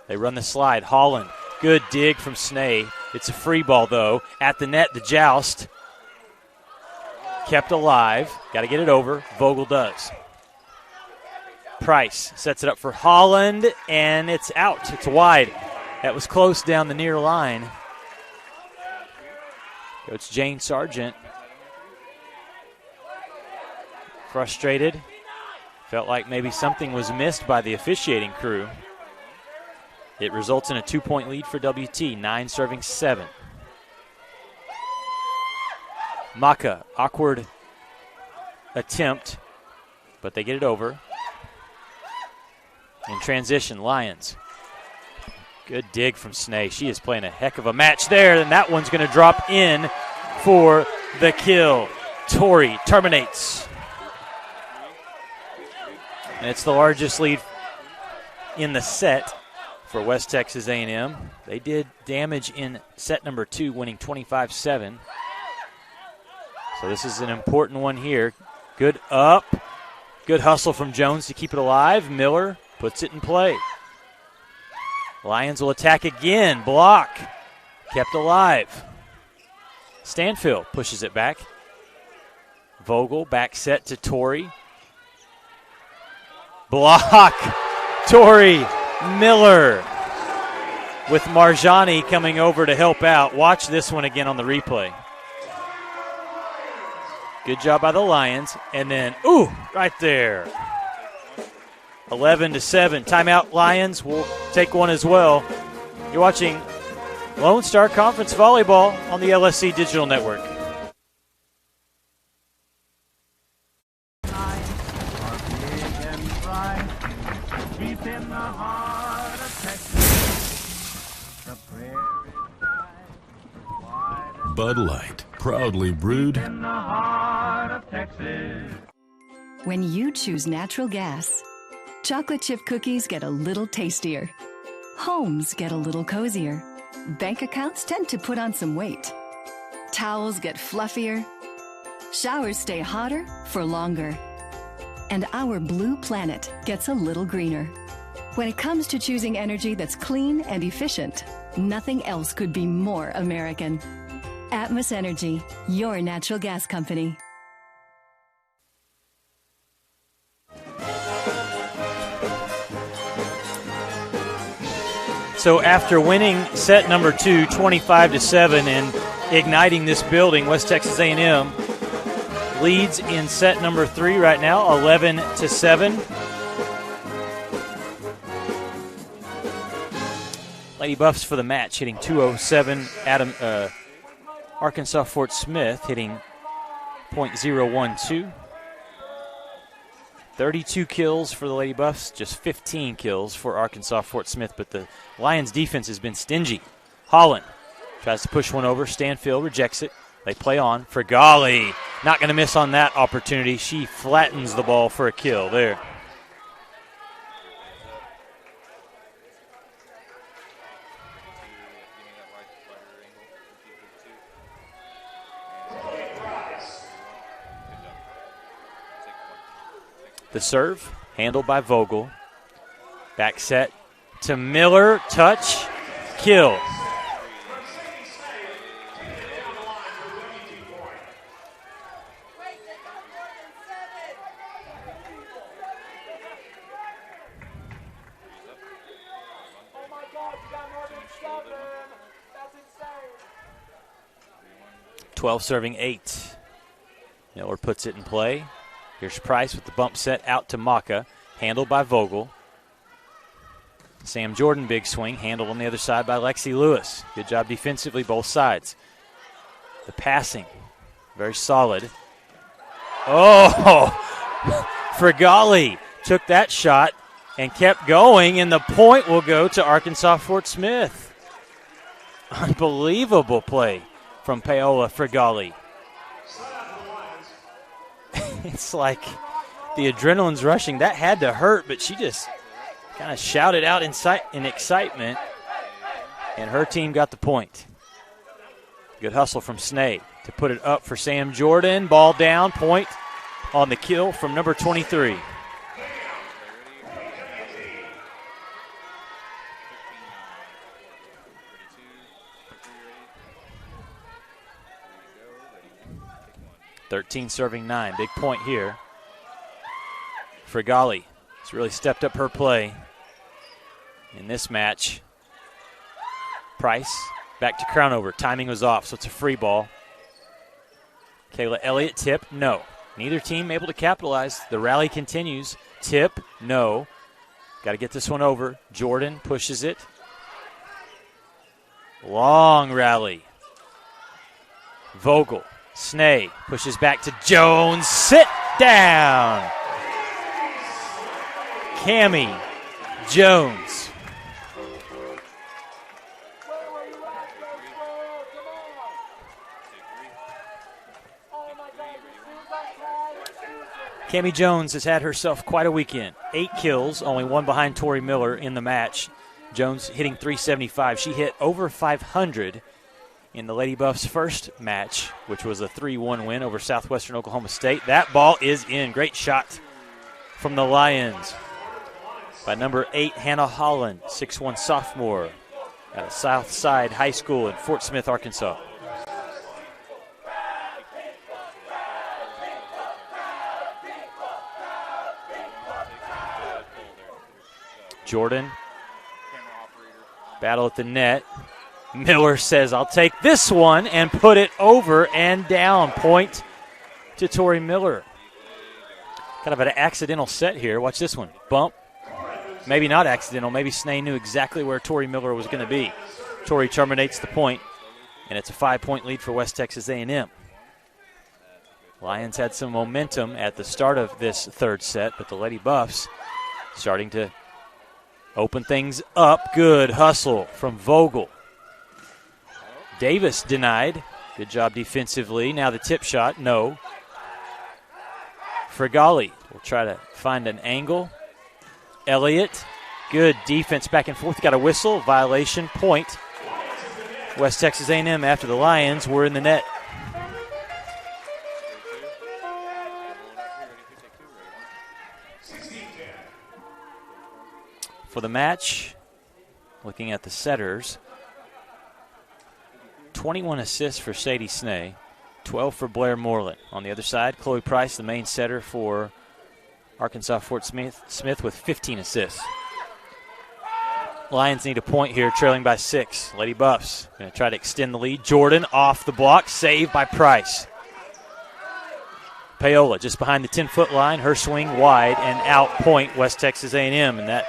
They run the slide. Holland, good dig from Snee. It's a free ball, though. At the net, the joust. Kept alive. Got to get it over. Vogel does. Price sets it up for Holland, and it's out. It's wide. That was close down the near line. Coach Jane Sargent frustrated. Felt like maybe something was missed by the officiating crew. It results in a 2-point lead for WT, 9 serving 7. Maka, awkward attempt, but they get it over. In transition, Lions. Good dig from Snee. She is playing a heck of a match there, and that one's going to drop in for the kill. Torrey terminates. And it's the largest lead in the set for West Texas A&M. They did damage in set number 2, winning 25-7. So this is an important one here. Good up. Good hustle from Jones to keep it alive. Miller puts it in play. Lions will attack again. Block. Kept alive. Stanfield pushes it back. Vogel back set to Torrey. Block. Torrey Miller with Marjani coming over to help out. Watch this one again on the replay. Good job by the Lions. And then, right there. 11-7. Timeout, Lions. We'll take one as well. You're watching Lone Star Conference Volleyball on the LSC Digital Network. Deep in the heart of Texas, the prairie lies Bud Light, proudly brewed in the heart of Texas. When you choose natural gas, chocolate chip cookies get a little tastier. Homes get a little cozier. Bank accounts tend to put on some weight. Towels get fluffier. Showers stay hotter for longer. And our blue planet gets a little greener. When it comes to choosing energy that's clean and efficient, nothing else could be more American. Atmos Energy, your natural gas company. So after winning set number 2, 25-7, and igniting this building, West Texas A&M leads in set number 3 right now, 11-7. Lady Buffs for the match, hitting 207. Arkansas Fort Smith hitting .012. 32 kills for the Lady Buffs, just 15 kills for Arkansas Fort Smith, but the Lions defense has been stingy. Holland tries to push one over. Stanfield rejects it. They play on. Frigali not going to miss on that opportunity. She flattens the ball for a kill there. The serve, handled by Vogel. Back set to Miller, touch, kill. .12 serving 8. Miller puts it in play. Here's Price with the bump set out to Maka, handled by Vogel. Sam Jordan, big swing, handled on the other side by Lexi Lewis. Good job defensively, both sides. The passing, very solid. Oh, Frigali took that shot and kept going, and the point will go to Arkansas Fort Smith. Unbelievable play from Paola Frigali. It's like the adrenaline's rushing. That had to hurt, but she just kind of shouted out in excitement, and her team got the point. Good hustle from Snee to put it up for Sam Jordan. Ball down, point on the kill from number 23. .13 serving 9. Big point here. Frigali has really stepped up her play in this match. Price back to Crownover. Timing was off, so it's a free ball. Kayla Elliott, tip, no. Neither team able to capitalize. The rally continues. Tip, no. Got to get this one over. Jordan pushes it. Long rally. Vogel. Snee pushes back to Jones. Sit down. Cammie Jones. Cammie Jones has had herself quite a weekend. 8 kills, only one behind Tori Miller in the match. Jones hitting .375. She hit over .500 in the Lady Buffs' first match, which was a 3-1 win over Southwestern Oklahoma State. That ball is in. Great shot from the Lions by number 8, Hannah Holland, 6'1 sophomore at a Southside High School in Fort Smith, Arkansas. Jordan, battle at the net. Miller says, I'll take this one, and put it over and down. Point to Tori Miller. Kind of an accidental set here. Watch this one. Bump. Maybe not accidental. Maybe Snee knew exactly where Tori Miller was going to be. Tori terminates the point, and it's a 5-point lead for West Texas A&M. Lions had some momentum at the start of this third set, but the Lady Buffs starting to open things up. Good hustle from Vogel. Davis denied. Good job defensively. Now the tip shot, no. Frigali will try to find an angle. Elliott, good defense back and forth. Got a whistle, violation, point. West Texas A&M after the Lions were in the net. For the match, looking at the setters, 21 assists for Sadie Snee, 12 for Blair Moreland. On the other side, Chloe Price, the main setter for Arkansas Fort Smith with 15 assists. Lions need a point here, trailing by 6. Lady Buffs going to try to extend the lead. Jordan off the block, saved by Price. Paola just behind the 10-foot line, her swing wide and out, point West Texas A&M. And that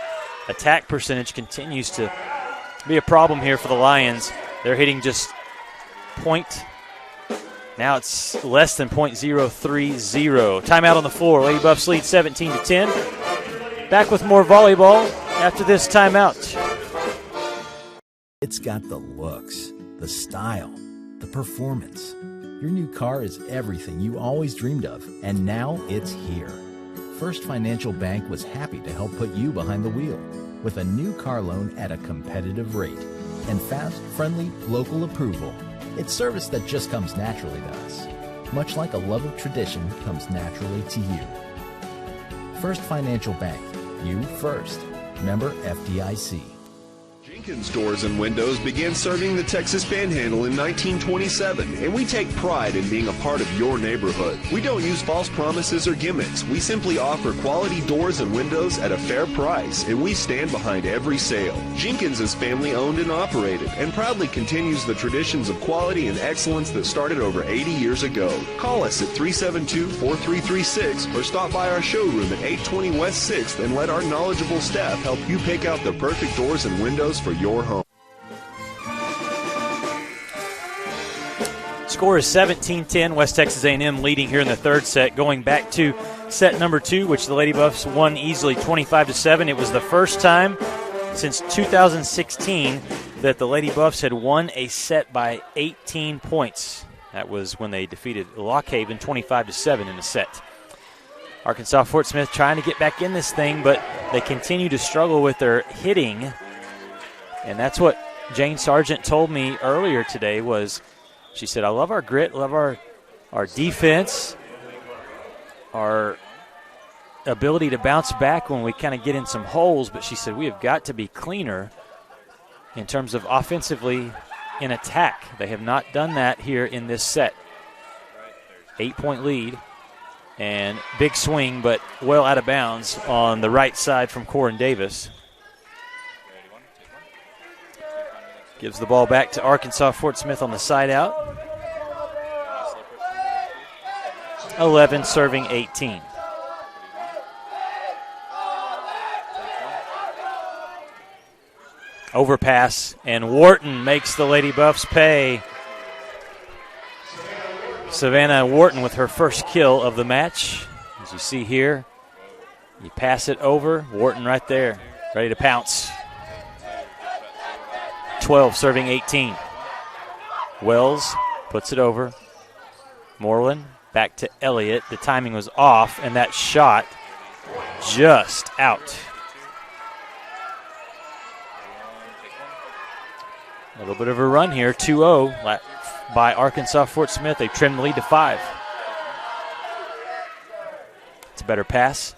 attack percentage continues to be a problem here for the Lions. They're hitting just Now it's less than .030. Timeout on the floor. Lady Buffs lead 17-10. Back with more volleyball after this timeout. It's got the looks, the style, the performance. Your new car is everything you always dreamed of, and now it's here. First Financial Bank was happy to help put you behind the wheel with a new car loan at a competitive rate and fast, friendly, local approval. It's service that just comes naturally to us, much like a love of tradition comes naturally to you. First Financial Bank, you first. Member FDIC. Jenkins Doors and Windows began serving the Texas Panhandle in 1927, and we take pride in being a part of your neighborhood. We don't use false promises or gimmicks. We simply offer quality doors and windows at a fair price, and we stand behind every sale. Jenkins is family owned and operated, and proudly continues the traditions of quality and excellence that started over 80 years ago. Call us at 372-4336 or stop by our showroom at 820 West 6th and let our knowledgeable staff help you pick out the perfect doors and windows for your home. Score is 17-10. West Texas A&M leading here in the third set. Going back to set number 2, which the Lady Buffs won easily 25-7. It was the first time since 2016 that the Lady Buffs had won a set by 18 points. That was when they defeated Lock Haven 25-7 in a set. Arkansas Fort Smith trying to get back in this thing, but they continue to struggle with their hitting. And that's what Jane Sargent told me earlier today was, she said, I love our grit, love our defense, our ability to bounce back when we kind of get in some holes. But she said, we have got to be cleaner in terms of offensively in attack. They have not done that here in this set. 8-point lead and big swing, but well out of bounds on the right side from Corin Davis. Gives the ball back to Arkansas Fort Smith on the side out. 11 serving 18. Overpass, and Wharton makes the Lady Buffs pay. Savannah Wharton with her first kill of the match. As you see here, you pass it over. Wharton right there, ready to pounce. 12 serving 18. Wells puts it over. Moreland back to Elliott. The timing was off, and that shot just out. A little bit of a run here, 2-0 by Arkansas Fort Smith. They trimmed the lead to 5. It's a better pass.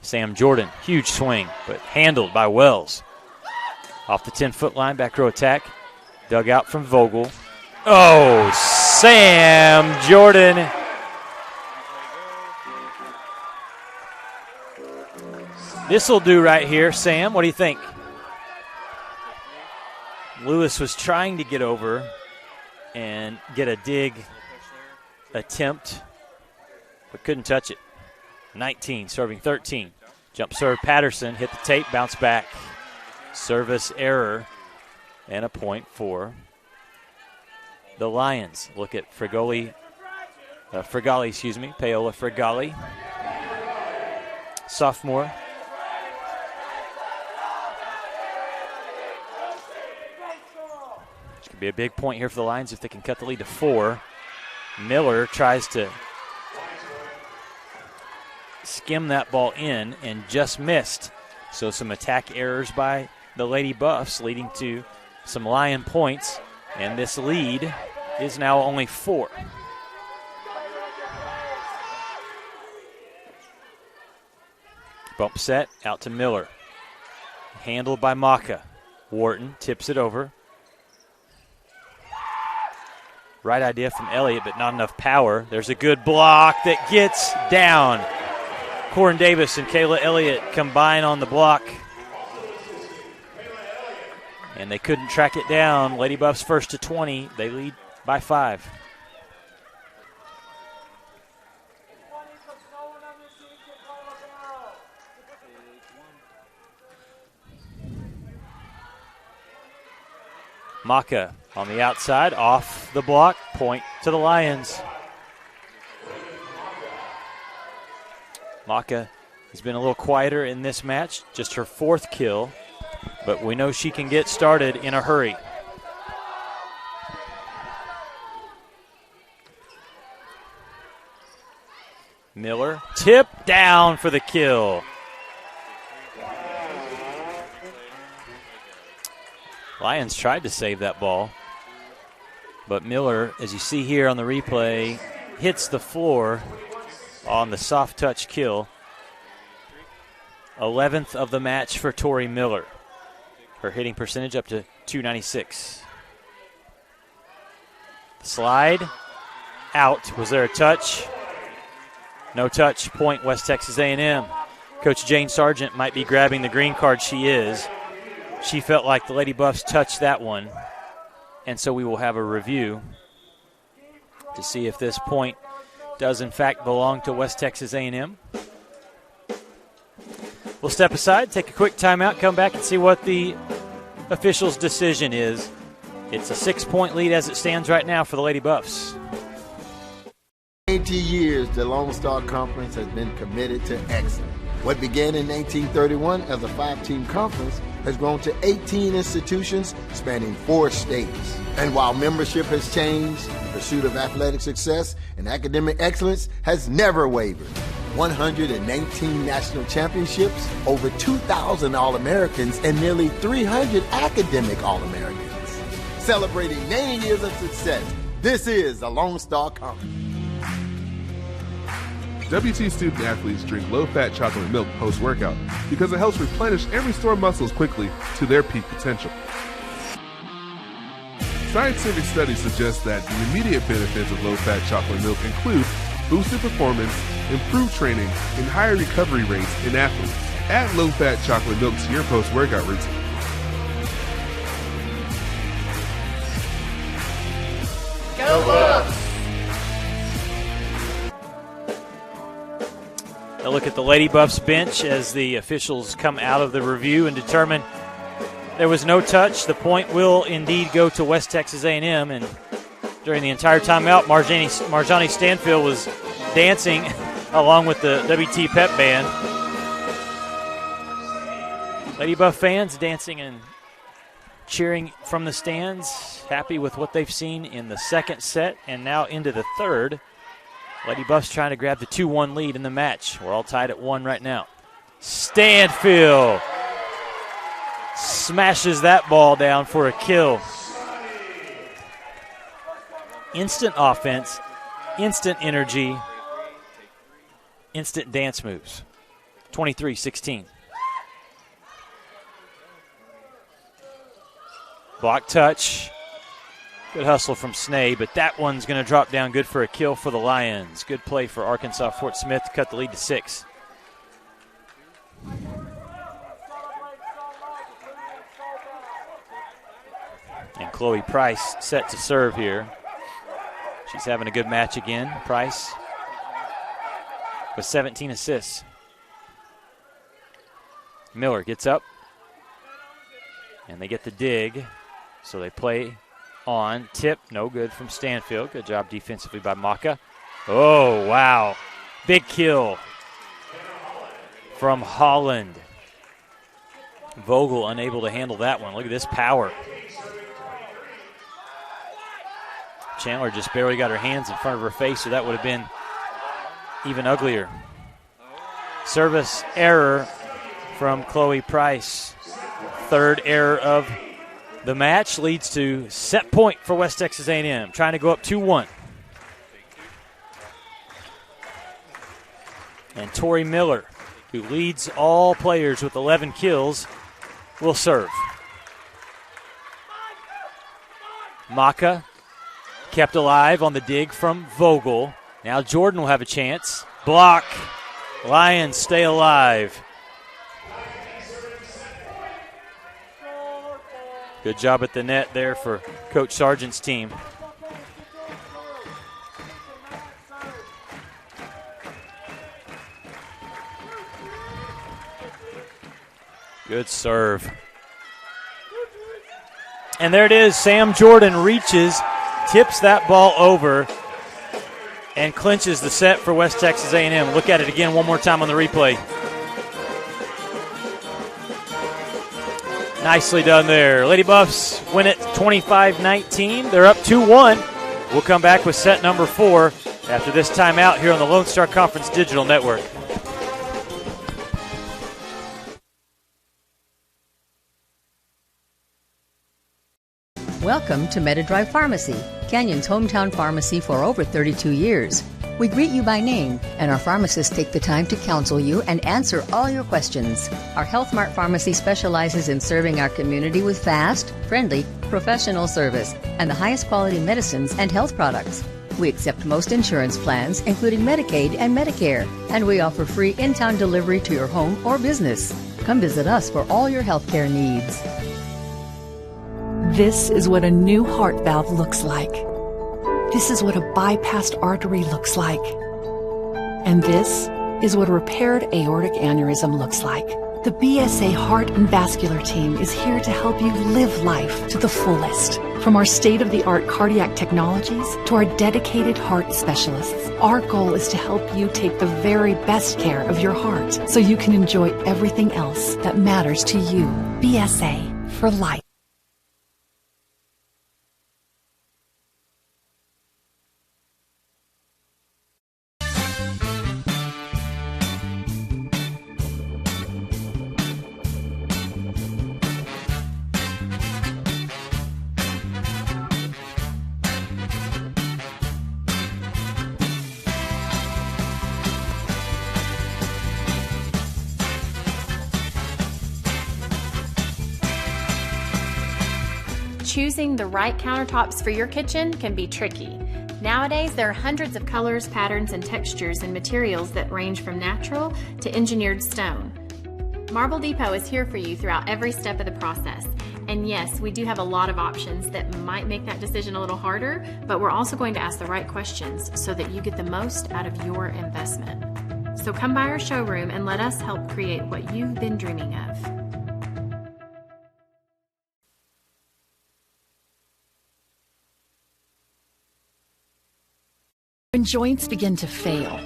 Sam Jordan, huge swing, but handled by Wells. Off the 10-foot line, back row attack. Dug out from Vogel. Oh, Sam Jordan. This'll do right here, Sam. What do you think? Lewis was trying to get over and get a dig attempt, but couldn't touch it. 19, serving 13. Jump serve Patterson, hit the tape, bounce back. Service error, and a point for the Lions. Look at Paola Frigali, sophomore. Which could be a big point here for the Lions if they can cut the lead to 4. Miller tries to skim that ball in and just missed. So some attack errors by the Lady Buffs leading to some Lion points, and this lead is now only 4. Bump set out to Miller. Handled by Maka. Wharton tips it over. Right idea from Elliott, but not enough power. There's a good block that gets down. Corin Davis and Kayla Elliott combine on the block. And they couldn't track it down. Lady Buffs first to 20. They lead by 5. Maka on the outside, off the block, Point to the Lions. Maka has been a little quieter in this match, just her 4th kill, but we know she can get started in a hurry. Miller, tip down for the kill. Lions tried to save that ball, but Miller, as you see here on the replay, hits the floor on the soft touch kill. 11th of the match for Tori Miller. Her hitting percentage up to .296. Slide, out. Was there a touch? No touch, point West Texas A&M. Coach Jane Sargent might be grabbing the green card. She is. She felt like the Lady Buffs touched that one, and so we will have a review to see if this point does in fact belong to West Texas A&M. We'll step aside, take a quick timeout, come back and see what the officials' decision is. It's a 6-point lead as it stands right now for the Lady Buffs. 80 years, the Lone Star Conference has been committed to excellence. What began in 1931 as a 5-team conference has grown to 18 institutions spanning 4 states. And while membership has changed, the pursuit of athletic success and academic excellence has never wavered. 119 national championships, over 2,000 All-Americans, and nearly 300 academic All-Americans. Celebrating 90 years of success, this is the Lone Star Conference. WT student athletes drink low-fat chocolate milk post-workout because it helps replenish and restore muscles quickly to their peak potential. Scientific studies suggest that the immediate benefits of low-fat chocolate milk include boosted performance, improved training, and higher recovery rates in athletes. Add low-fat chocolate milk to your post-workout routine. Go Buffs! A look at the Lady Buffs bench as the officials come out of the review and determine there was no touch. The point will indeed go to West Texas A&M, and during the entire timeout, Marjani Stanfield was dancing along with the WT Pep Band. Lady Buff fans dancing and cheering from the stands, happy with what they've seen in the second set and now into the third. Lady Buffs trying to grab the 2-1 lead in the match. We're all tied at 1 right now. Stanfield smashes that ball down for a kill. Instant offense, instant energy, instant dance moves. 23-16. Block touch. Good hustle from Snee, but that one's going to drop down good for a kill for the Lions. Good play for Arkansas Fort Smith to cut the lead to 6. And Chloe Price set to serve here. She's having a good match again. Price with 17 assists. Miller gets up, and they get the dig, so they play on. Tip, no good from Stanfield. Good job defensively by Maka. Oh, wow. Big kill from Holland. Vogel unable to handle that one. Look at this power. Chandler just barely got her hands in front of her face, so that would have been even uglier. Service error from Chloe Price. Third error of the match leads to set point for West Texas A&M, trying to go up 2-1. And Tori Miller, who leads all players with 11 kills, will serve. Maka kept alive on the dig from Vogel. Now Jordan will have a chance. Block. Lions stay alive. Good job at the net there for Coach Sargent's team. Good serve. And there it is. Sam Jordan reaches tips that ball over and clinches the set for West Texas A&M. Look at it again one more time on the replay. Nicely done there. Lady Buffs win it 25-19. They're up 2-1. We'll come back with set number 4 after this timeout here on the Lone Star Conference Digital Network. Welcome to MetaDrive Pharmacy, Canyon's hometown pharmacy for over 32 years. We greet you by name, and our pharmacists take the time to counsel you and answer all your questions. Our Health Mart Pharmacy specializes in serving our community with fast, friendly, professional service and the highest quality medicines and health products. We accept most insurance plans, including Medicaid and Medicare, and we offer free in-town delivery to your home or business. Come visit us for all your healthcare needs. This is what a new heart valve looks like. This is what a bypassed artery looks like. And this is what a repaired aortic aneurysm looks like. The BSA Heart and Vascular team is here to help you live life to the fullest. From our state-of-the-art cardiac technologies to our dedicated heart specialists, our goal is to help you take the very best care of your heart so you can enjoy everything else that matters to you. BSA for life. Choosing the right countertops for your kitchen can be tricky. Nowadays, there are hundreds of colors, patterns, and textures and materials that range from natural to engineered stone. Marble Depot is here for you throughout every step of the process. And yes, we do have a lot of options that might make that decision a little harder, but we're also going to ask the right questions so that you get the most out of your investment. So come by our showroom and let us help create what you've been dreaming of. When joints begin to fail,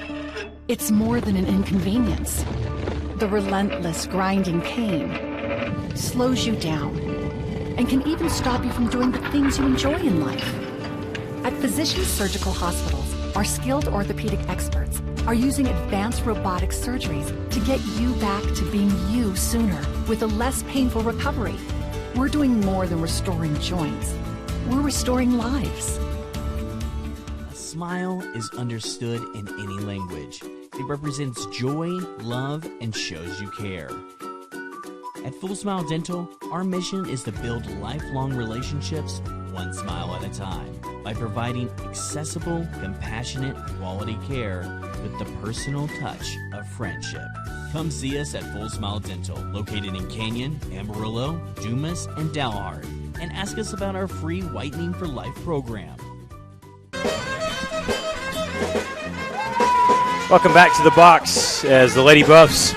it's more than an inconvenience. The relentless grinding pain slows you down and can even stop you from doing the things you enjoy in life. At Physicians Surgical Hospitals, our skilled orthopedic experts are using advanced robotic surgeries to get you back to being you sooner with a less painful recovery. We're doing more than restoring joints. We're restoring lives. Smile is understood in any language. It represents joy, love, and shows you care. At Full Smile Dental, our mission is to build lifelong relationships one smile at a time by providing accessible, compassionate, quality care with the personal touch of friendship. Come see us at Full Smile Dental, located in Canyon, Amarillo, Dumas, and Dalhart, and ask us about our free Whitening for Life program. Welcome back to the box as the Lady Buffs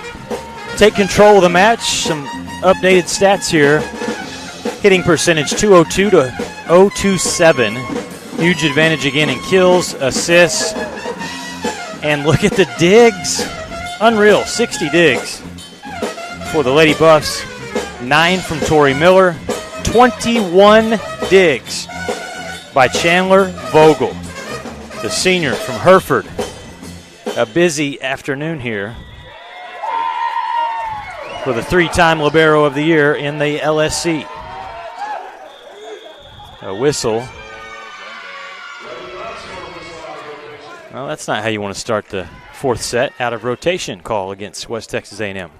take control of the match. Some updated stats here. Hitting percentage 202 to 027. Huge advantage again in kills, assists, and look at the digs. Unreal, 60 digs for the Lady Buffs. 9 from Tori Miller. 21 digs by Chandler Vogel, the senior from Hereford. A busy afternoon here for the 3-time Libero of the Year in the LSC. A whistle. Well, that's not how you want to start the fourth set. Out of rotation call against West Texas A&M.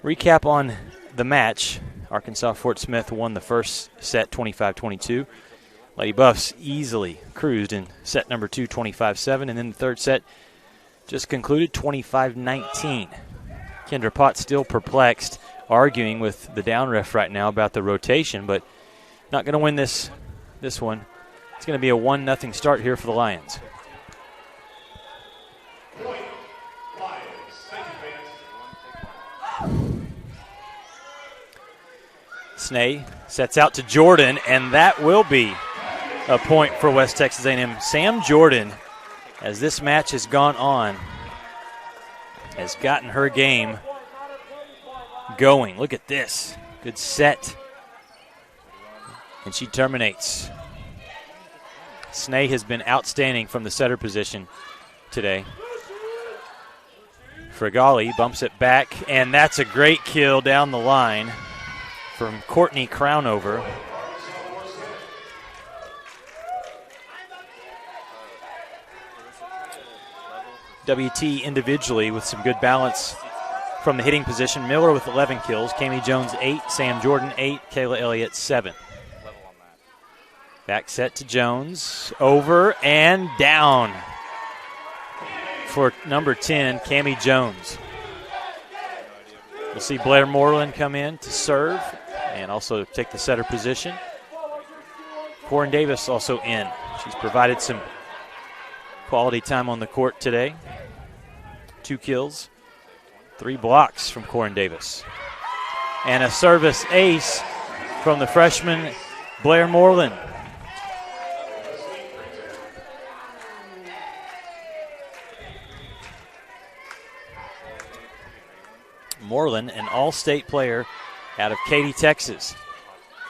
Recap on the match. Arkansas Fort Smith won the first set 25-22. Lady Buffs easily cruised in set number 2, 25-7, and then the third set just concluded 25-19. Kendra Pott still perplexed, arguing with the down ref right now about the rotation, but not going to win this one. It's going to be a 1-0 start here for the Lions. Snay sets out to Jordan, and that will be a point for West Texas A&M. Sam Jordan, as this match has gone on, has gotten her game going. Look at this. Good set. And she terminates. Snay has been outstanding from the setter position today. Frigali bumps it back, and that's a great kill down the line from Courtney Crownover. WT individually with some good balance from the hitting position. Miller with 11 kills, Cami Jones 8, Sam Jordan 8, Kayla Elliott 7. Back set to Jones, over and down for number 10, Cami Jones. We'll see Blair Moreland come in to serve and also take the setter position. Corin Davis also in. She's provided some quality time on the court today. 2 kills, 3 blocks from Corin Davis. And a service ace from the freshman Blair Moreland. Moreland, an all-state player out of Katy, Texas.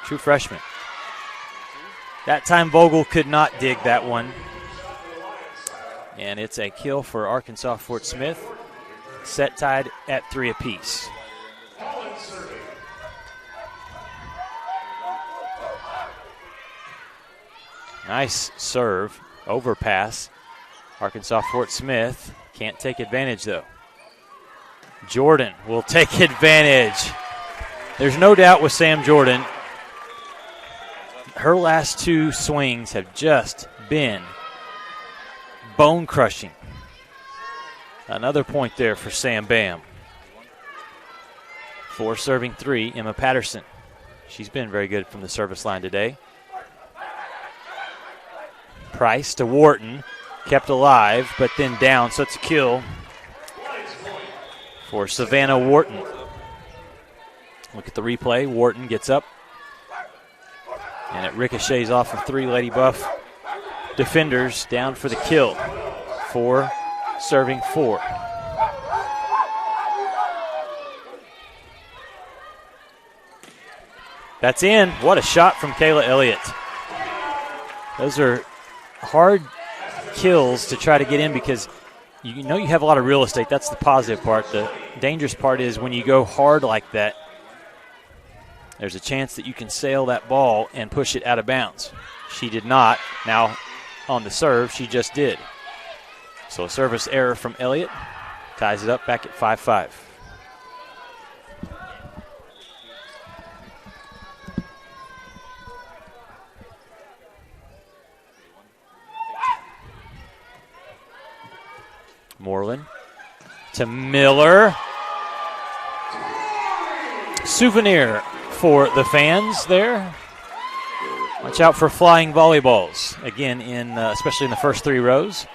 True freshman. That time Vogel could not dig that one. And it's a kill for Arkansas Fort Smith. Set tied at 3 apiece. Nice serve, overpass. Arkansas Fort Smith can't take advantage though. Jordan will take advantage. There's no doubt with Sam Jordan, her last 2 swings have just been bone-crushing. Another point there for Sam Bam. 4 serving 3, Emma Patterson. She's been very good from the service line today. Price to Wharton, kept alive, but then down, so it's a kill for Savannah Wharton. Look at the replay. Wharton gets up, and it ricochets off of 3 Lady Buff defenders down for the kill. 4 serving 4. That's in. What a shot from Kayla Elliott. Those are hard kills to try to get in because you know you have a lot of real estate. That's the positive part. The dangerous part is when you go hard like that, there's a chance that you can sail that ball and push it out of bounds. She did not. Now on the serve, she just did. So a service error from Elliott ties it up back at 5-5. Moreland to Miller. Souvenir for the fans there. Watch out for flying volleyballs. Again, especially in the first 3 rows.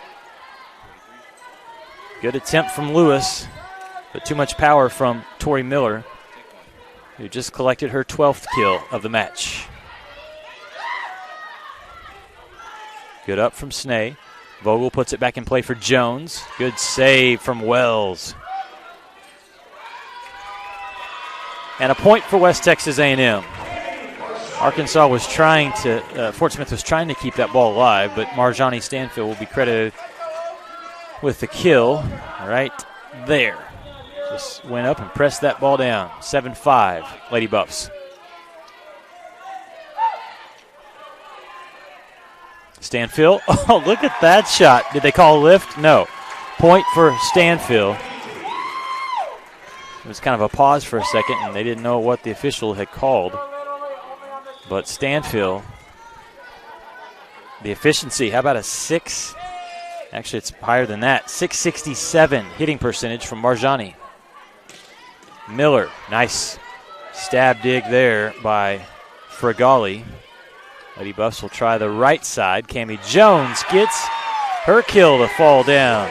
Good attempt from Lewis, but too much power from Tori Miller, who just collected her 12th kill of the match. Good up from Snay. Vogel puts it back in play for Jones. Good save from Wells. And a point for West Texas A&M. Arkansas was trying to, Fort Smith was trying to keep that ball alive, but Marjani Stanfield will be credited with the kill right there. Just went up and pressed that ball down. 7-5, Lady Buffs. Stanfield. Oh, look at that shot. Did they call a lift? No. Point for Stanfield. It was kind of a pause for a second, and they didn't know what the official had called. But Stanfield, the efficiency, how about a 6? Actually, it's higher than that. 667 hitting percentage from Marjani. Miller, nice stab dig there by Frigali. Lady Buffs will try the right side. Cami Jones gets her kill to fall down.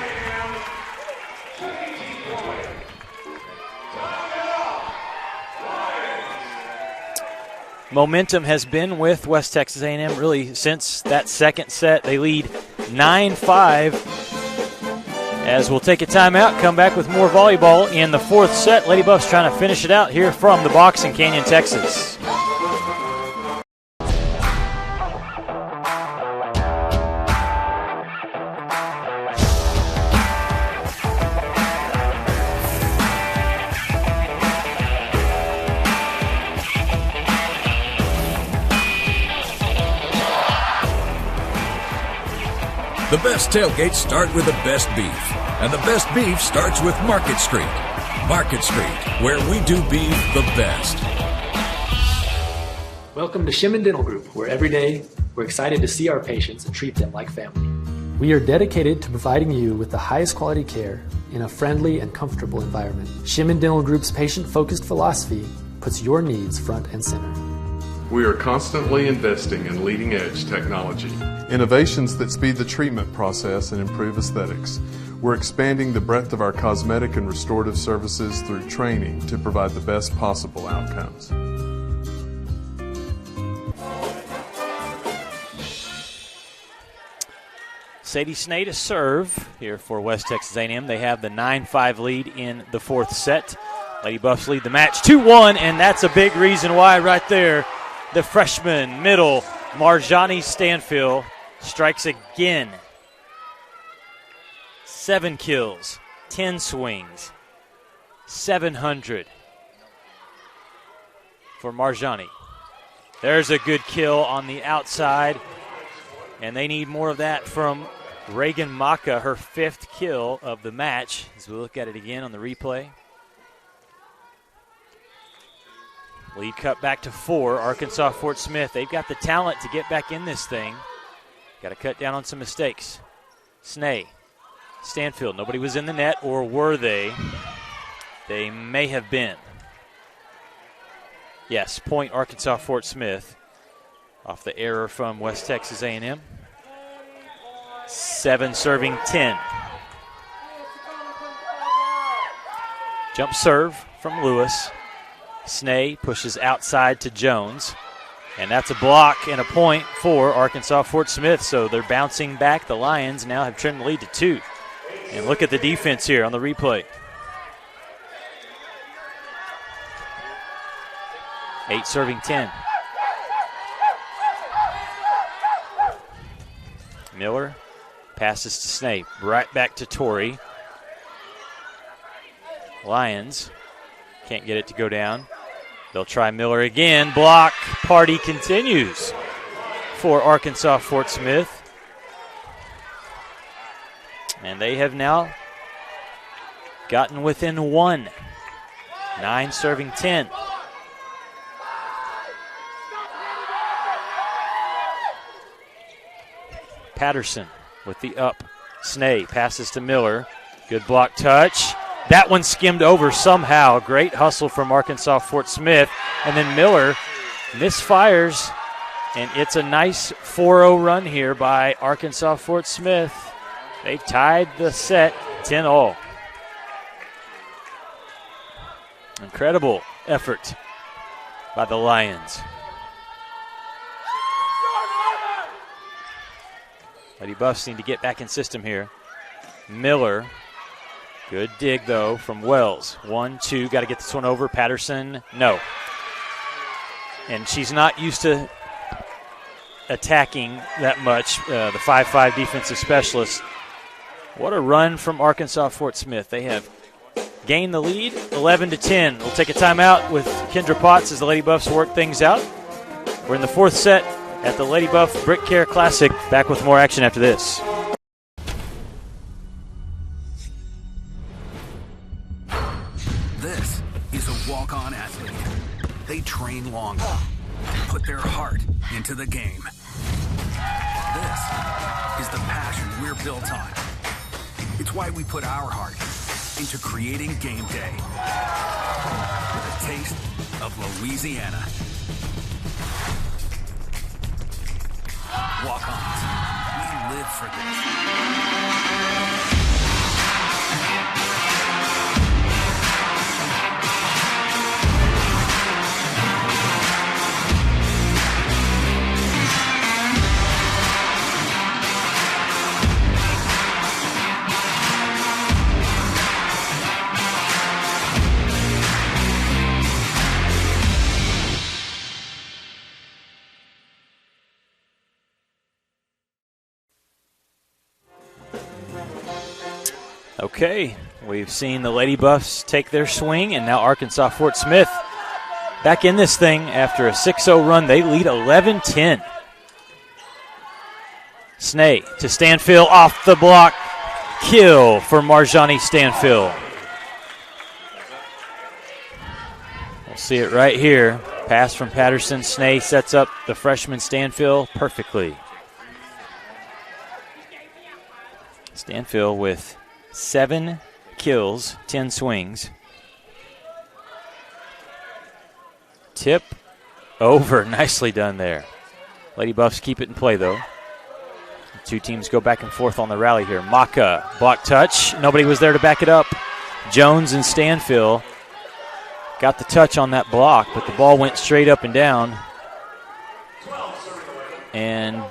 momentum has been with West Texas A&M really since that second set. They lead 9-5. As we'll take a timeout, come back with more volleyball in the fourth set. Lady Buffs trying to finish it out here from the box in Canyon, Texas. The best tailgates start with the best beef, and the best beef starts with Market Street. Market Street, where we do beef the best. Welcome to Shimon Dental Group, where every day we're excited to see our patients and treat them like family. We are dedicated to providing you with the highest quality care in a friendly and comfortable environment. Shimon Dental Group's patient-focused philosophy puts your needs front and center. We are constantly investing in leading-edge technology, innovations that speed the treatment process and improve aesthetics. We're expanding the breadth of our cosmetic and restorative services through training to provide the best possible outcomes. Sadie Snee to serve here for West Texas A&M. They have the 9-5 lead in the fourth set. Lady Buffs lead the match 2-1, and that's a big reason why right there. The freshman middle, Marjani Stanfield, strikes again. 7 kills, 10 swings, 700 for Marjani. There's a good kill on the outside, and they need more of that from Reagan Maka, her 5th kill of the match, as we look at it again on the replay. Lead cut back to 4. Arkansas Fort Smith, they've got the talent to get back in this thing. Got to cut down on some mistakes. Snee, Stanfield, nobody was in the net, or were they? They may have been. Yes, point Arkansas Fort Smith off the error from West Texas A&M. 7 serving 10. Jump serve from Lewis. Snee pushes outside to Jones. And that's a block and a point for Arkansas Fort Smith. So they're bouncing back. The Lions now have trimmed the lead to 2. And look at the defense here on the replay. 8 serving 10. Miller passes to Snee. Right back to Torrey. Lions can't get it to go down. They'll try Miller again. Block. Party continues for Arkansas Fort Smith. And they have now gotten within 1. 9 serving 10. Patterson with the up. Snee passes to Miller. Good block touch. That one skimmed over somehow. Great hustle from Arkansas Fort Smith. And then Miller misfires, and it's a nice 4-0 run here by Arkansas Fort Smith. They've tied the set 10-all. Incredible effort by the Lions. Lady Buffs need to get back in system here. Miller. Good dig, though, from Wells. 1-2, got to get this one over. Patterson, no. And she's not used to attacking that much, the 5'5 defensive specialist. What a run from Arkansas Fort Smith. They have gained the lead, 11-10. We'll take a timeout with Kendra Potts as the Lady Buffs work things out. We're in the fourth set at the Lady Buff BritKare Classic. Back with more action after this. This is a walk-on athlete. They train longer, put their heart into the game. This is the passion we're built on. It's why we put our heart into creating game day with a taste of Louisiana. Walk-ons, we live for this. Okay, we've seen the Lady Buffs take their swing, and now Arkansas Fort Smith back in this thing after a 6-0 run. They lead 11-10. Snee to Stanfield, off the block. Kill for Marjani Stanfield. We'll see it right here. Pass from Patterson. Snee sets up the freshman Stanfield perfectly. Stanfield with 7 kills, 10 swings. Tip over. Nicely done there. Lady Buffs keep it in play, though. The two teams go back and forth on the rally here. Maka, block touch. Nobody was there to back it up. Jones and Stanfield got the touch on that block, but the ball went straight up and down. And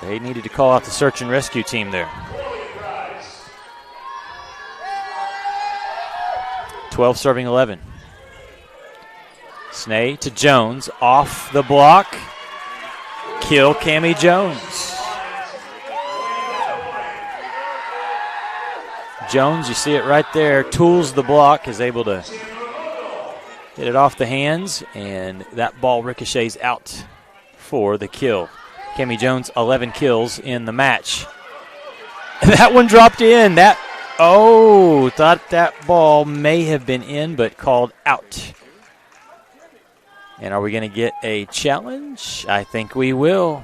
they needed to call out the search and rescue team there. 12 serving 11. Snee to Jones, off the block. Kill Cammie Jones. Jones, you see it right there, tools the block, is able to hit it off the hands, and that ball ricochets out for the kill. Cammie Jones, 11 kills in the match. That one dropped in. Thought that ball may have been in, but called out. And are we going to get a challenge? I think we will.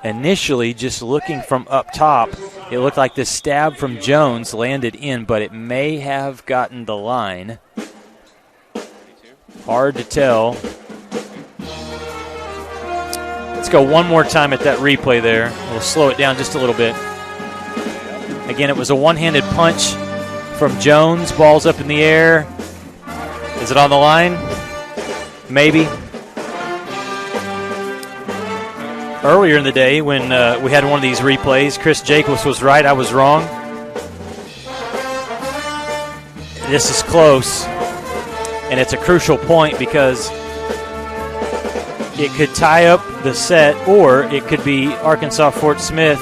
Initially, just looking from up top, it looked like this stab from Jones landed in, but it may have gotten the line. Hard to tell. Let's go one more time at that replay there. We'll slow it down just a little bit. Again, it was a one-handed punch from Jones. Ball's up in the air. Is it on the line? Maybe. Earlier in the day when we had one of these replays, Chris Jacobs was right, I was wrong. This is close, and it's a crucial point because it could tie up the set, or it could be Arkansas Fort Smith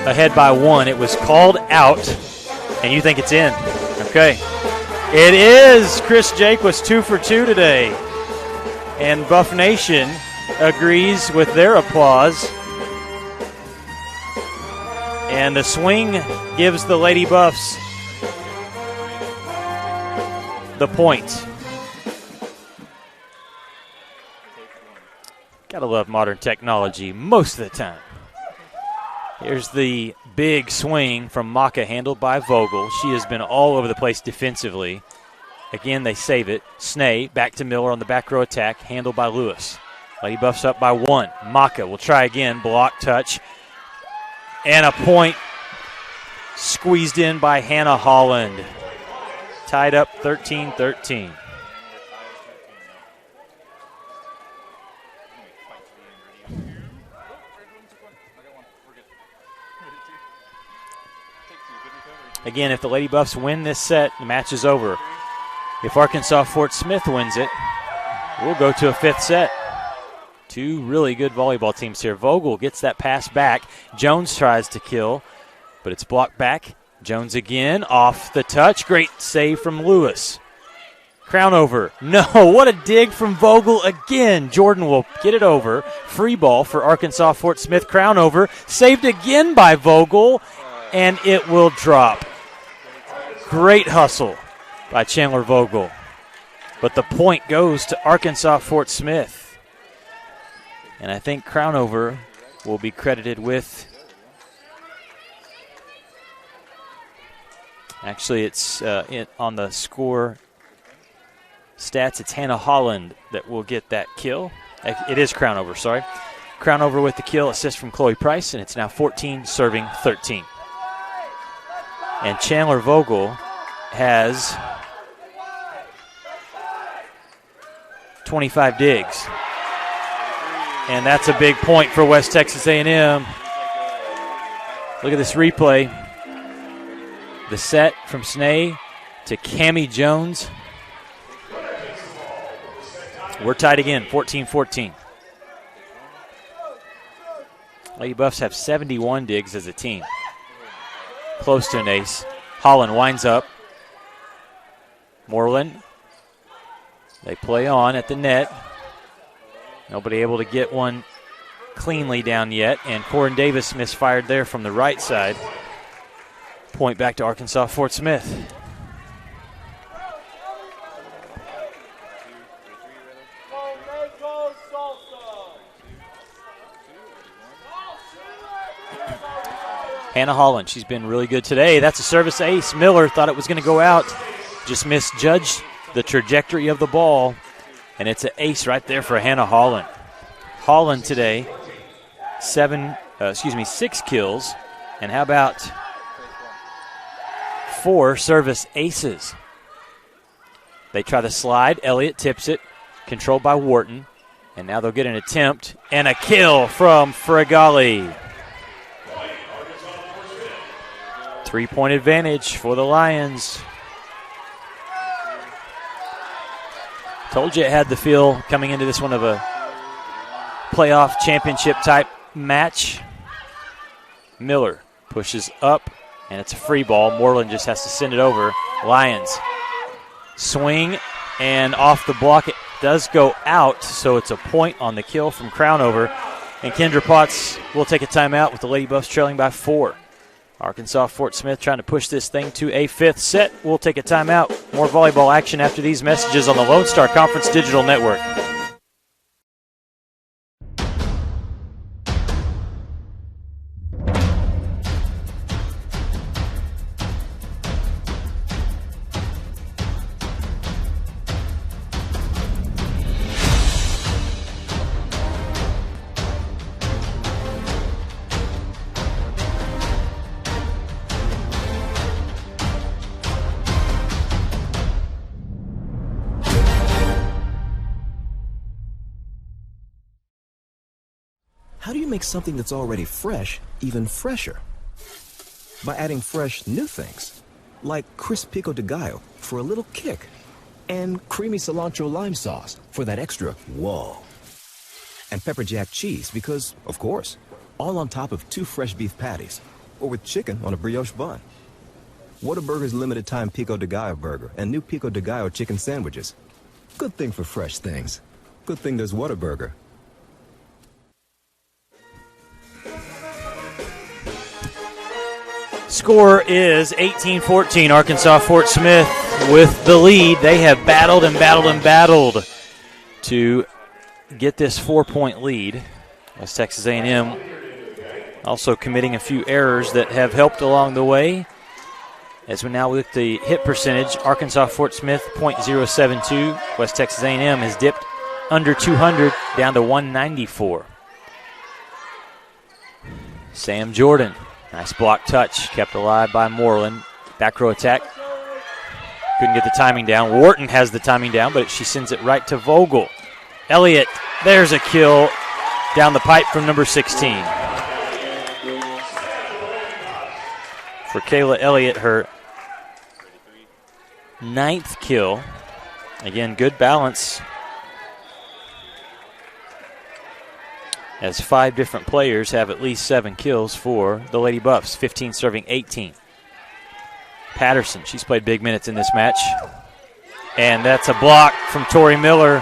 ahead by 1. It was called out, and you think it's in. Okay. It is. Chris Jake was 2 for 2 today. And Buff Nation agrees with their applause. And the swing gives the Lady Buffs the point. Gotta love modern technology most of the time. Here's the big swing from Maka, handled by Vogel. She has been all over the place defensively. Again, they save it. Snee back to Miller on the back row attack, handled by Lewis. Lady Buffs up by 1. Maka will try again. Block touch. And a point squeezed in by Hannah Holland. Tied up 13-13. Again, if the Lady Buffs win this set, the match is over. If Arkansas Fort Smith wins it, we'll go to a 5th set. Two really good volleyball teams here. Vogel gets that pass back. Jones tries to kill, but it's blocked back. Jones again, off the touch. Great save from Lewis. Crown over. No, what a dig from Vogel again. Jordan will get it over. Free ball for Arkansas Fort Smith. Crown over. Saved again by Vogel, and it will drop. Great hustle by Chandler Vogel. But the point goes to Arkansas Fort Smith. And I think Crownover will be credited with, actually it's on the score stats, it's Hannah Holland that will get that kill. It is Crownover, sorry. Crownover with the kill, assist from Chloe Price, and it's now 14 serving 13. And Chandler Vogel has 25 digs. And that's a big point for West Texas A&M. Look at this replay. The set from Snee to Cammie Jones. We're tied again, 14-14. Lady Buffs have 71 digs as a team. close to an ace. Holland winds up. Moreland. They play on at the net. Nobody able to get one cleanly down yet, and Corin Davis misfired there from the right side. Point back to Arkansas Fort Smith. Hannah Holland, she's been really good today. That's a service ace. Miller thought it was going to go out, just misjudged the trajectory of the ball, and it's an ace right there for Hannah Holland. Holland today, 6 kills, and how about 4 service aces? They try the slide. Elliott tips it, controlled by Wharton, and now they'll get an attempt and a kill from Fregali. 3-point advantage for the Lions. Told you it had the feel coming into this one of a playoff championship type match. Miller pushes up, and it's a free ball. Moreland just has to send it over. Lions swing, and off the block it does go out, so it's a point on the kill from Crownover. And Kendra Potts will take a timeout with the Lady Buffs trailing by 4. Arkansas Fort Smith trying to push this thing to a 5th set. We'll take a timeout. More volleyball action after these messages on the Lone Star Conference Digital Network. How do you make something that's already fresh even fresher? By adding fresh new things, like crisp pico de gallo for a little kick, and creamy cilantro lime sauce for that extra whoa. And pepper jack cheese because, of course, all on top of 2 fresh beef patties, or with chicken on a brioche bun. Whataburger's limited time pico de gallo burger and new pico de gallo chicken sandwiches. Good thing for fresh things. Good thing there's Whataburger. Score is 18-14. Arkansas Fort Smith with the lead. They have battled and battled and battled to get this 4-point lead. West Texas A&M also committing a few errors that have helped along the way. As we now look at the hit percentage, Arkansas Fort Smith .072. West Texas A&M has dipped under 200 down to 194. Sam Jordan. Nice block touch, kept alive by Moreland. Back row attack. Couldn't get the timing down. Wharton has the timing down, but she sends it right to Vogel. Elliott, there's a kill down the pipe from number 16. For Kayla Elliott, her 9th kill. Again, good balance, as 5 different players have at least 7 kills for the Lady Buffs, 15 serving 18. Patterson, she's played big minutes in this match. And that's a block from Tori Miller,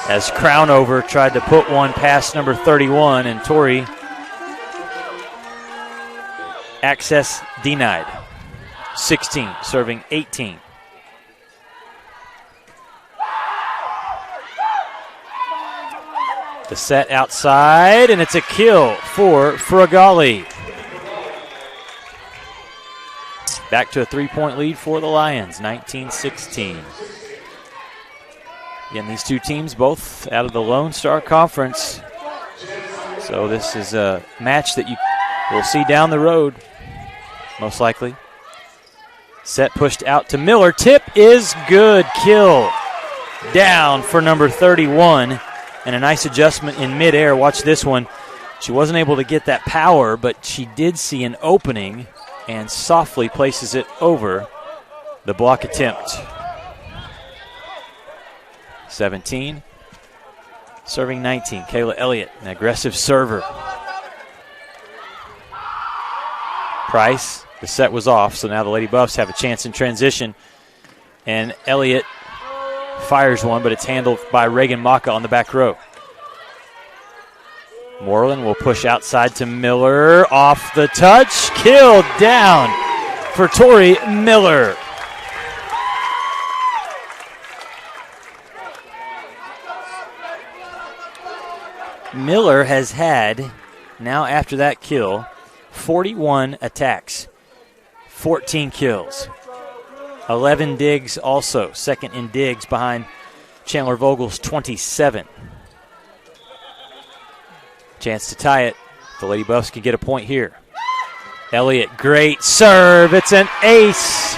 as Crownover tried to put one past number 31, and Tori access denied. 16 serving 18. The set outside, and it's a kill for Fregali. Back to a 3-point lead for the Lions, 19-16. Again, these two teams both out of the Lone Star Conference. So this is a match that you will see down the road, most likely. Set pushed out to Miller. Tip is good. Kill down for number 31. And a nice adjustment in midair. Watch this one. She wasn't able to get that power, but she did see an opening and softly places it over the block attempt. 17. Serving 19. Kayla Elliott, an aggressive server. Price, the set was off, so now the Lady Buffs have a chance in transition. And Elliott fires one, but it's handled by Reagan Maka on the back row. Moreland will push outside to Miller. Off the touch. Killed down for Tori Miller. Miller has had, now after that kill, 41 attacks, 14 kills, 11 digs also, second in digs behind Chandler Vogel's 27. Chance to tie it. The Lady Buffs can get a point here. Elliott, great serve. It's an ace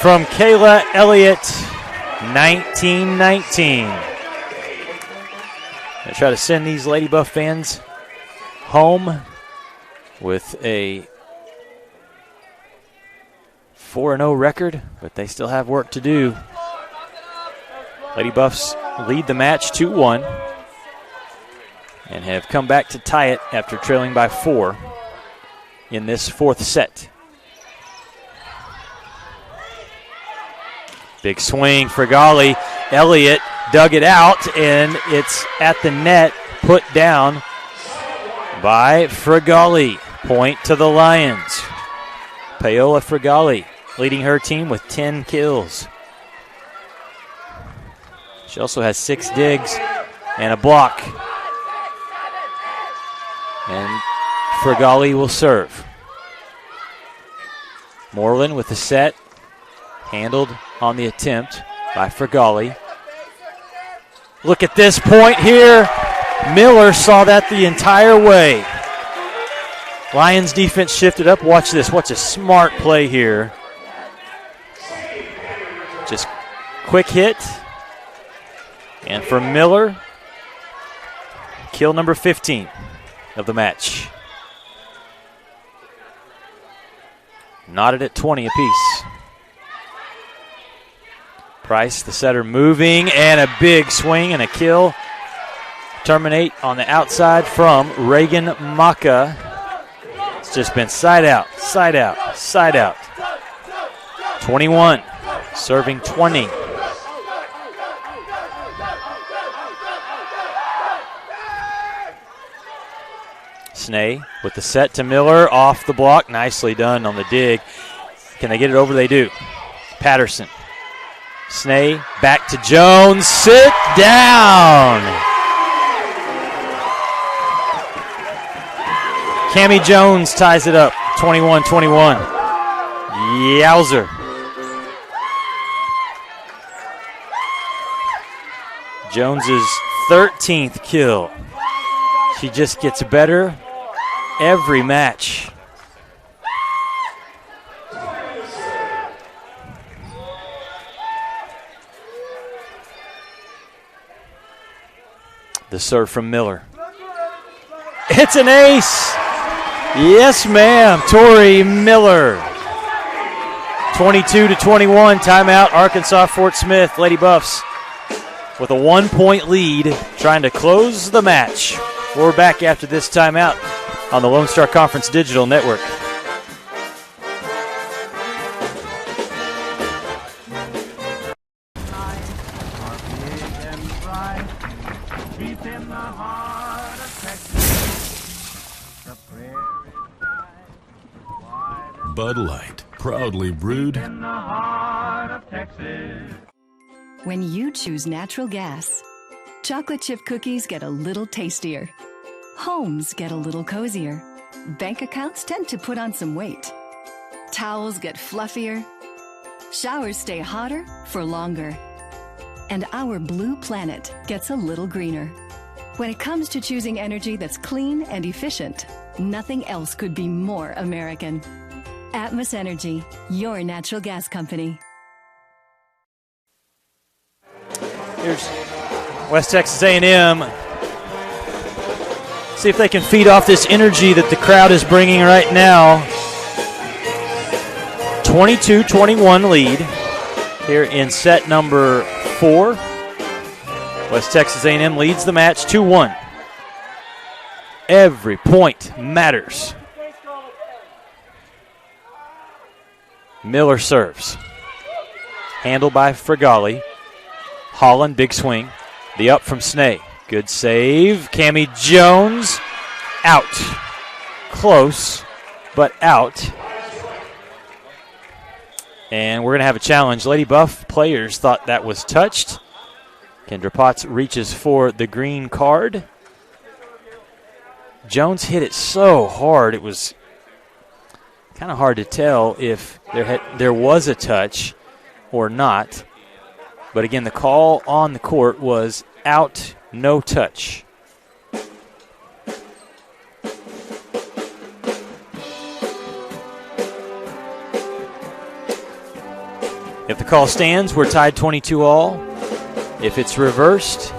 from Kayla Elliott, 19-19. I try to send these Lady Buff fans home with a 4-0 record, but they still have work to do. Lady Buffs lead the match 2-1 and have come back to tie it after trailing by 4 in this fourth set. Big swing for Gali. Elliott dug it out, and it's at the net, put down by Frigali. Point to the Lions. Paola Frigali leading her team with 10 kills. She also has 6 digs and a block. And Frigali will serve. Moreland with the set, handled on the attempt by Frigali. Look at this point here. Miller saw that the entire way. Lions defense shifted up. Watch this. Watch a smart play here. Just quick hit. And for Miller, kill number 15 of the match. Knotted at 20 apiece. Price, the setter, moving, and a big swing and a kill. Terminate on the outside from Reagan Maka. It's just been side out, side out, side out. 21, serving 20. Snee with the set to Miller, off the block. Nicely done on the dig. Can they get it over? They do. Patterson. Snee back to Jones. Sit down. Cammie Jones ties it up. 21-21. Yowzer. Jones's 13th kill. She just gets better every match. The serve from Miller. It's an ace. Yes, ma'am. Tori Miller. 22-21. Timeout. Arkansas Fort Smith. Lady Buffs with a 1-point lead, trying to close the match. We're back after this timeout on the Lone Star Conference Digital Network. Bud Light, proudly brewed in the heart of Texas. When you choose natural gas, chocolate chip cookies get a little tastier. Homes get a little cozier. Bank accounts tend to put on some weight. Towels get fluffier. Showers stay hotter for longer. And our blue planet gets a little greener. When it comes to choosing energy that's clean and efficient, nothing else could be more American. Atmos Energy, your natural gas company. Here's West Texas A&M. See if they can feed off this energy that the crowd is bringing right now. 22-21 lead here in set number 4. West Texas A&M leads the match 2-1. Every point matters. Miller serves. Handled by Fregali. Holland, big swing. The up from Snee. Good save. Cammie Jones out. Close, but out. And we're going to have a challenge. Lady Buff players thought that was touched. Kendra Potts reaches for the green card. Jones hit it so hard it was kind of hard to tell if there was a touch or not. But again, the call on the court was out, no touch. If the call stands, we're tied 22-all. If it's reversed,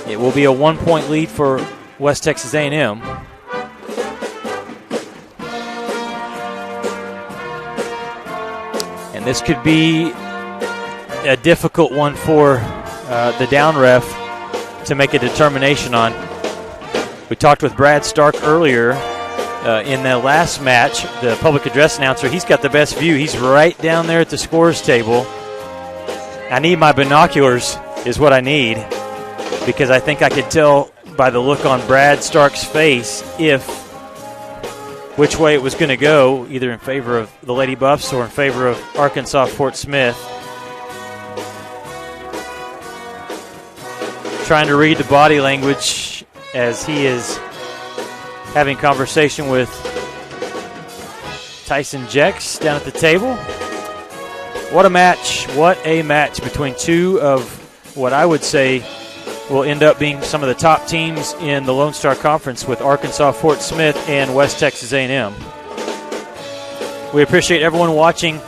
it will be a 1-point lead for West Texas A&M. And this could be a difficult one for the down ref to make a determination on. We talked with Brad Stark earlier in the last match, the public address announcer. He's got the best view. He's right down there at the scores table. I need my binoculars is what I need, because I think I could tell by the look on Brad Stark's face which way it was going to go, either in favor of the Lady Buffs or in favor of Arkansas Fort Smith. Trying to read the body language as he is having conversation with Tyson Jex down at the table. What a match. What a match between two of what I would say will end up being some of the top teams in the Lone Star Conference with Arkansas Fort Smith and West Texas A&M. We appreciate everyone watching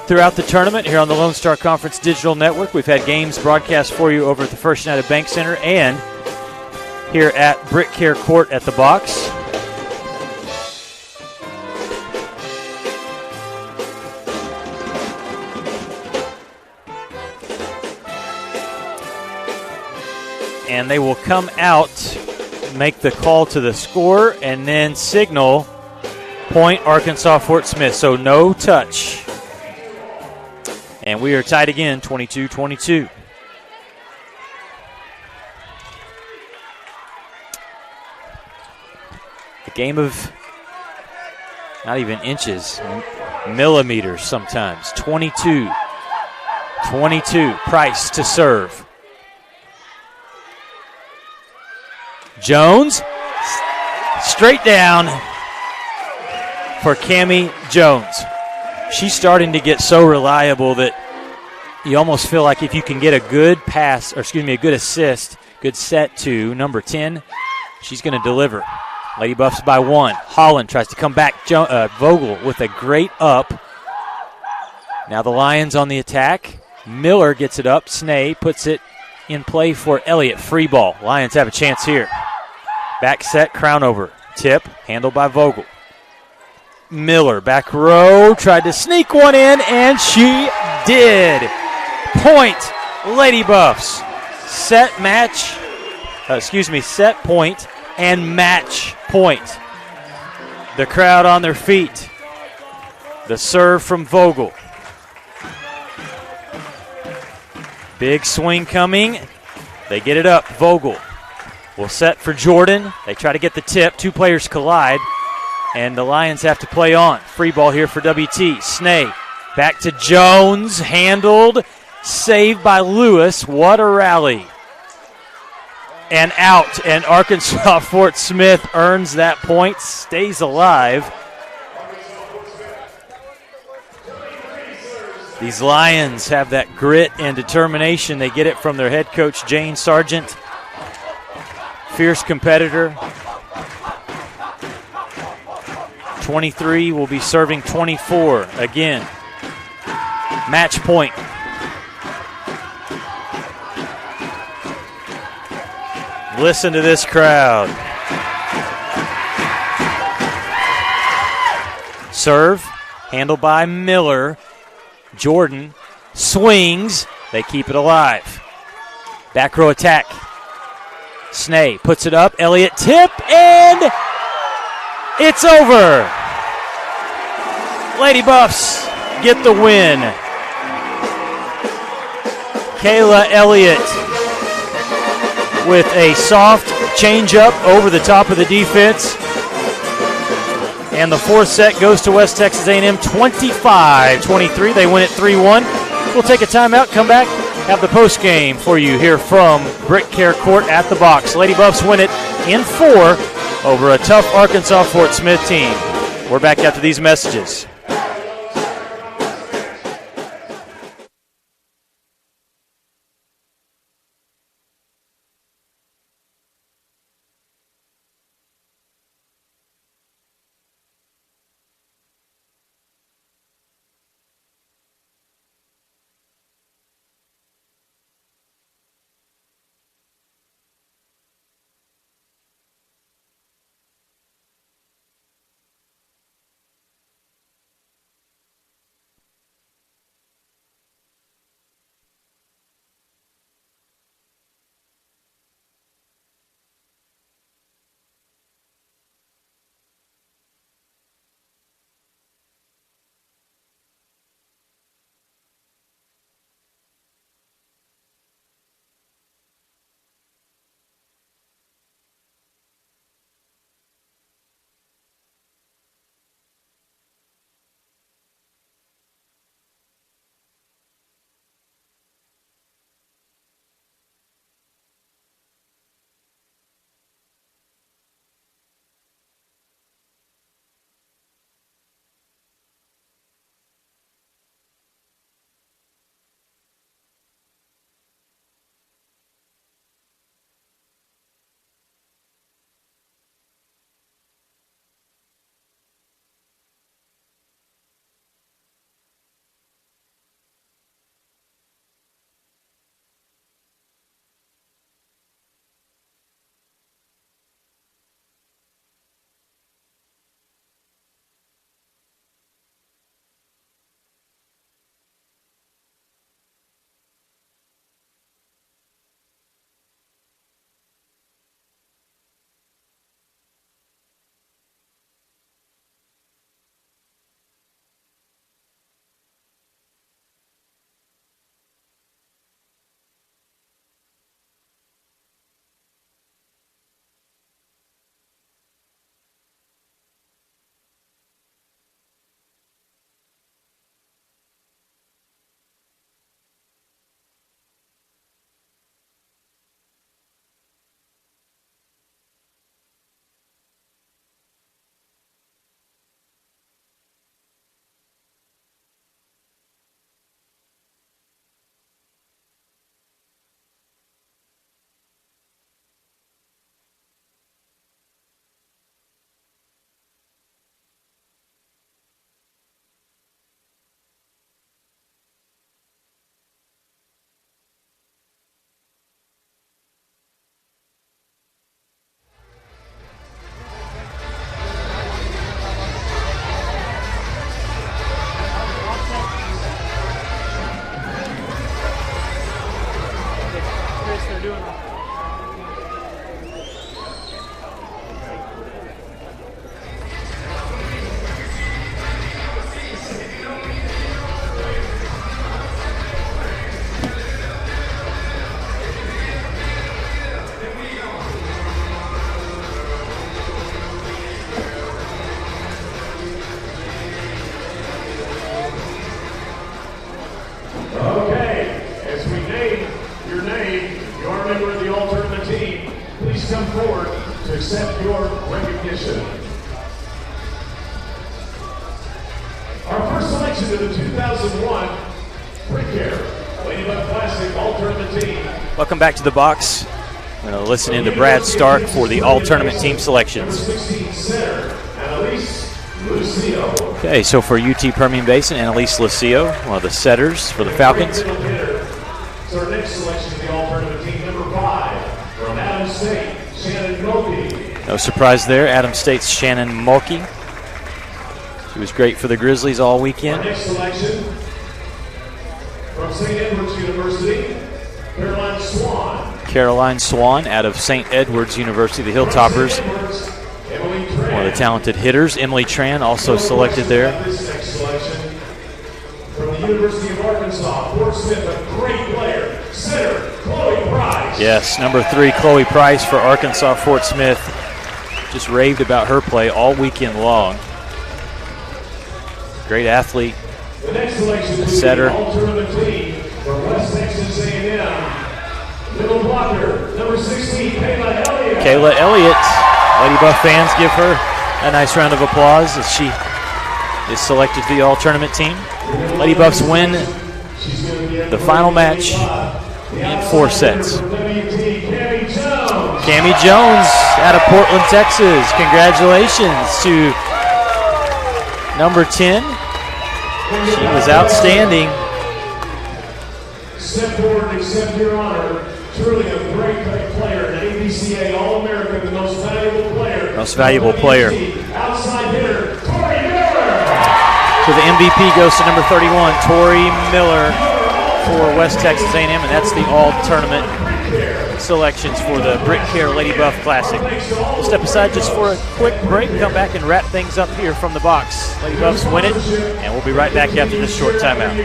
throughout the tournament here on the Lone Star Conference Digital Network. We've had games broadcast for you over at the First United Bank Center and here at BritKare Court at the Box. And they will come out, make the call to the score, and then signal point Arkansas Fort Smith. So no touch. And we are tied again, 22-22. A game of not even inches, millimeters sometimes. 22-22. Price to serve. Jones, straight down for Cammie Jones. She's starting to get so reliable that you almost feel like if you can get a good pass, or a good assist, good set to number 10, she's going to deliver. Lady Buffs by one. Holland tries to come back. Vogel with a great up. Now the Lions on the attack. Miller gets it up. Snee puts it in play for Elliott. Free ball. Lions have a chance here. Back set, crown over. Tip, handled by Vogel. Miller, back row, tried to sneak one in, and she did. Point, Lady Buffs. Set point and match point. The crowd on their feet. The serve from Vogel. Big swing coming. They get it up. Vogel will set for Jordan. They try to get the tip. Two players collide, and the Lions have to play on. Free ball here for WT. Snee back to Jones. Handled. Saved by Lewis. What a rally. And out. And Arkansas Fort Smith earns that point. Stays alive. These Lions have that grit and determination. They get it from their head coach, Jane Sargent. Fierce competitor. 23 will be serving 24 again. Match point. Listen to this crowd. Serve, handled by Miller. Jordan swings. They keep it alive. Back row attack. Snee puts it up. Elliott tip, and it's over. Lady Buffs get the win. Kayla Elliott with a soft changeup over the top of the defense. And the fourth set goes to West Texas A&M 25-23. They win it 3-1. We'll take a timeout, come back, have the post game for you here from BritKare Court at the box. Lady Buffs win it in 4 over a tough Arkansas Fort Smith team. We're back after these messages. accept your recognition. Our first selection of the 2001 BritKare Lady Buff Classic All-Tournament Team. Welcome back to the box. We're going to listen in to Brad Stark for the All-Tournament Team selections. Okay, so for UT Permian Basin, Annalise Lucio, one of the setters for the Falcons. So our next selection of the All-Tournament Team, number 5, from Adams State, Shannon Mulkey. No surprise there, Adams State's Shannon Mulkey. She was great for the Grizzlies all weekend. Our next selection, from St. Edward's University, Caroline Swan. Caroline Swan out of St. Edward's University, the Hilltoppers. One of the talented hitters. Emily Tran also selected there. University of Arkansas, Fort Smith, a great player, center, Chloe Price. Yes, number 3, Chloe Price for Arkansas Fort Smith. Just raved about her play all weekend long. Great athlete, The next selection is setter. the all-tournament team from West Texas A&M. Middle blocker, number 16, Kayla Elliott. Kayla Elliott. Lady Buff fans give her a nice round of applause as she is selected to the all-tournament team. Lady Buffs win the final match in 4 sets. Cammie Jones out of Portland, Texas. Congratulations to number 10. She was outstanding. Step forward and accept your honor. Truly a great player, an ABCA All-American, the most valuable player. Most valuable player. Outside hitter, Tori Miller. So the MVP goes to number 31, Tori Miller for West Texas A&M, and that's the all-tournament selections for the BritKare Lady Buff Classic. We'll step aside just for a quick break, come back and wrap things up here from the box. Lady Buffs win it, and we'll be right back after this short timeout.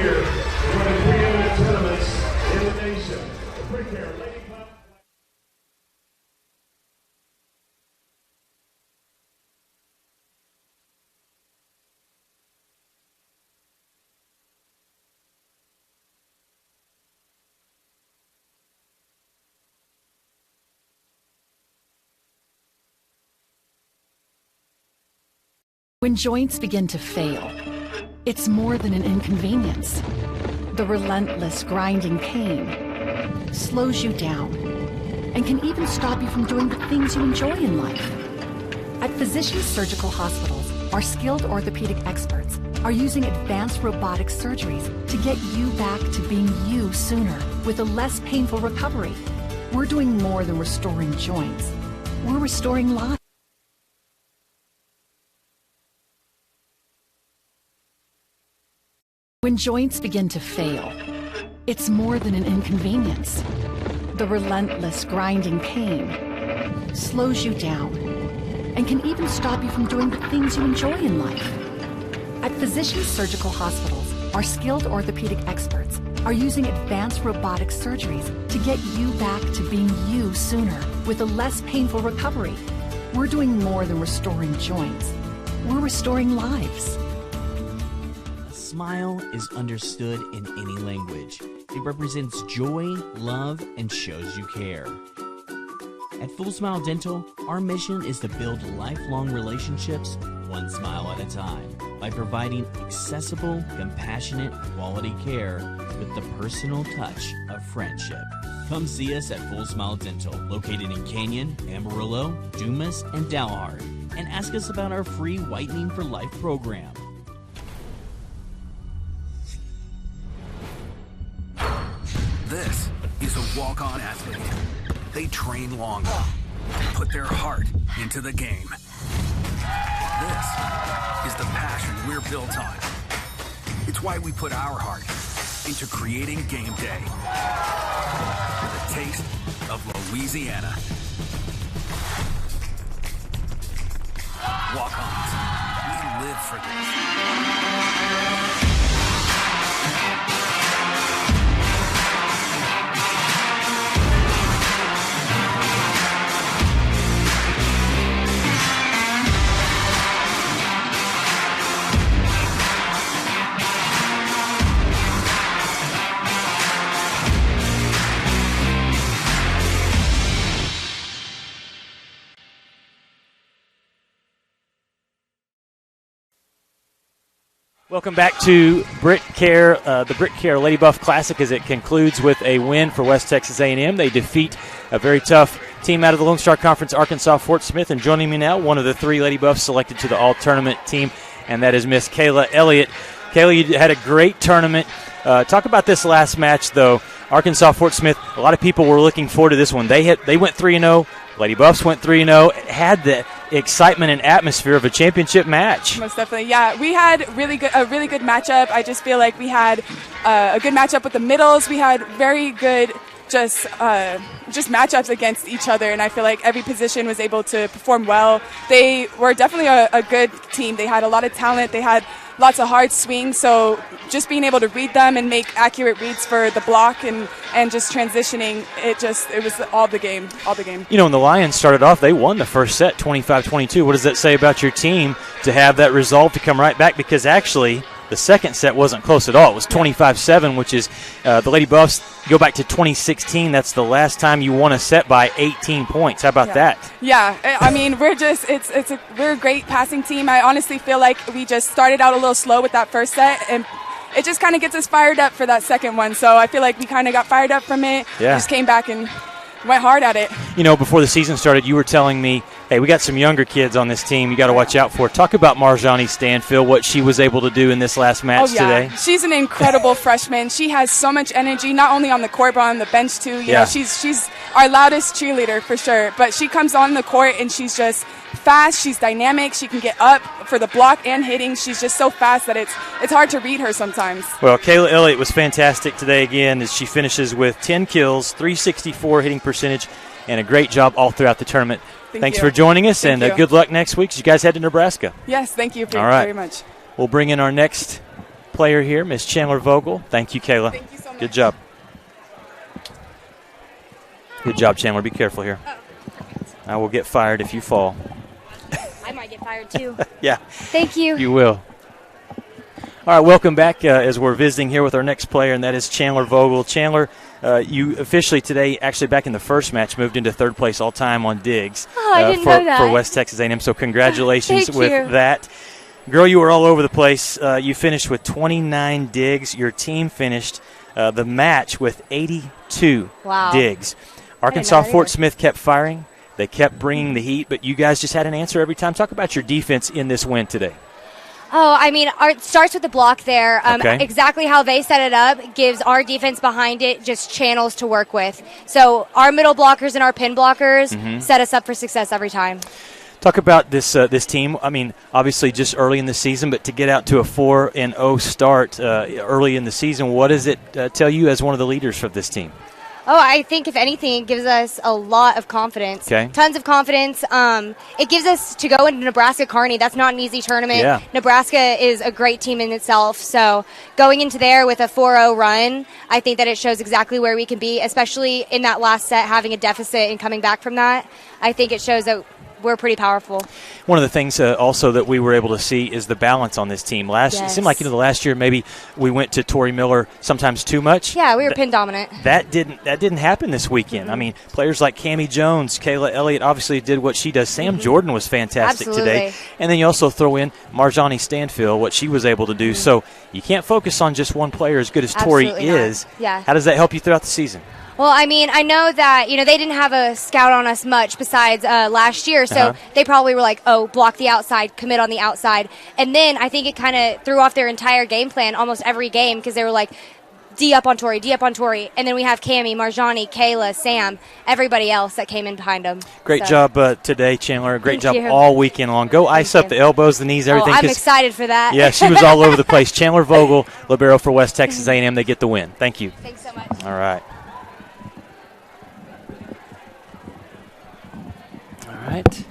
When joints begin to fail, it's more than an inconvenience. The relentless grinding pain slows you down and can even stop you from doing the things you enjoy in life. At Physicians Surgical Hospitals, our skilled orthopedic experts are using advanced robotic surgeries to get you back to being you sooner with a less painful recovery. We're doing more than restoring joints. We're restoring lives. When joints begin to fail, it's more than an inconvenience. The relentless grinding pain slows you down and can even stop you from doing the things you enjoy in life. At Physicians Surgical Hospitals, our skilled orthopedic experts are using advanced robotic surgeries to get you back to being you sooner with a less painful recovery. We're doing more than restoring joints. We're restoring lives. Smile is understood in any language. It represents joy, love, and shows you care. At Full Smile Dental, our mission is to build lifelong relationships one smile at a time by providing accessible, compassionate, quality care with the personal touch of friendship. Come see us at Full Smile Dental, located in Canyon, Amarillo, Dumas, and Dalhart, and ask us about our free Whitening for Life program. This is a walk-on athlete. They train longer, put their heart into the game. This is the passion we're built on. It's why we put our heart into creating game day with a taste of Louisiana. Walk-ons, we live for this. Welcome back to BritKare, the BritKare Lady Buff Classic, as it concludes with a win for West Texas A&M. They defeat a very tough team out of the Lone Star Conference, Arkansas Fort Smith. And joining me now, one of the 3 Lady Buffs selected to the all-tournament team, and that is Miss Kayla Elliott. Kayla, you had a great tournament. Talk about this last match, though. Arkansas Fort Smith, a lot of people were looking forward to this one. They went 3-0. Lady Buffs went 3-0. It had the excitement and atmosphere of a championship match. Most definitely, yeah. We had a really good matchup. I just feel like we had a good matchup with the middles. We had very good just matchups against each other, and I feel like every position was able to perform well. They were definitely a good team. They had a lot of talent. They had lots of hard swings. So just being able to read them and make accurate reads for the block and just transitioning, it was all the game. You know, when the Lions started off, they won the first set 25-22. What does that say about your team to have that resolve to come right back? Because actually the second set wasn't close at all. It was 25-7, which is the Lady Buffs go back to 2016. That's the last time you won a set by 18 points. How about that? Yeah, I mean, we're a great passing team. I honestly feel like we just started out a little slow with that first set, and it just kind of gets us fired up for that second one. So I feel like we kind of got fired up from it. Yeah. Just came back and went hard at it. You know, before the season started, you were telling me, hey, we got some younger kids on this team you got to watch out for. Talk about Marjani Stanfield, what she was able to do in this last match today. She's an incredible freshman. She has so much energy, not only on the court, but on the bench too. You know, she's our loudest cheerleader for sure. But she comes on the court and she's just fast. She's dynamic. She can get up for the block and hitting. She's just so fast that it's hard to read her sometimes. Well, Kayla Elliott was fantastic today again as she finishes with 10 kills, 364 hitting percentage, and a great job all throughout the tournament. Thanks for joining us, and good luck next week as you guys head to Nebraska. Yes, thank you very much. We'll bring in our next player here, Miss Chandler Vogel. Thank you, Kayla. Thank you so much. Good job. Good job, Chandler. Be careful here. I will get fired if you fall. I might get fired too. Yeah. Thank you. You will. All right, welcome back as we're visiting here with our next player, and that is Chandler Vogel. Chandler, you officially today, actually back in the first match, moved into third place all-time on digs I didn't know that. for West Texas A&M, so congratulations Thank with you. that. Girl, you were all over the place. You finished with 29 digs. Your team finished the match with 82 digs. Arkansas Fort Smith kept firing. They kept bringing the heat, but you guys just had an answer every time. Talk about your defense in this win today. Oh, I mean, it starts with the block there. Okay. Exactly how they set it up gives our defense behind it just channels to work with. So our middle blockers and our pin blockers set us up for success every time. Talk about this team. I mean, obviously just early in the season, but to get out to a 4-0 start early in the season, what does it tell you as one of the leaders of this team? Oh, I think if anything, it gives us a lot of confidence. Okay. Tons of confidence. It gives us to go into Nebraska Kearney. That's not an easy tournament. Yeah. Nebraska is a great team in itself. So going into there with a 4-0 run, I think that it shows exactly where we can be, especially in that last set, having a deficit and coming back from that. I think it shows that we're pretty powerful. One of the things also that we were able to see is the balance on this team. It seemed like the last year maybe we went to Tori Miller sometimes too much. Yeah, we were pin dominant. That didn't happen this weekend. I mean, players like Cammie Jones, Kayla Elliott obviously did what she does. Sam Jordan was fantastic today. And then you also throw in Marjani Stanfield, what she was able to do. So you can't focus on just one player as good as Tori is. Yeah. How does that help you throughout the season? Well, I mean, I know that, they didn't have a scout on us much besides last year, so they probably were like, oh, block the outside, commit on the outside. And then I think it kind of threw off their entire game plan almost every game because they were like, D up on Tori. And then we have Cammie, Marjani, Kayla, Sam, everybody else that came in behind them. Great job today, Chandler. Great job all weekend long. Go ice up the elbows, the knees, everything. I'm excited for that. Yeah, she was all over the place. Chandler Vogel, libero for West Texas A&M. They get the win. Thank you. Thanks so much. All right. All right.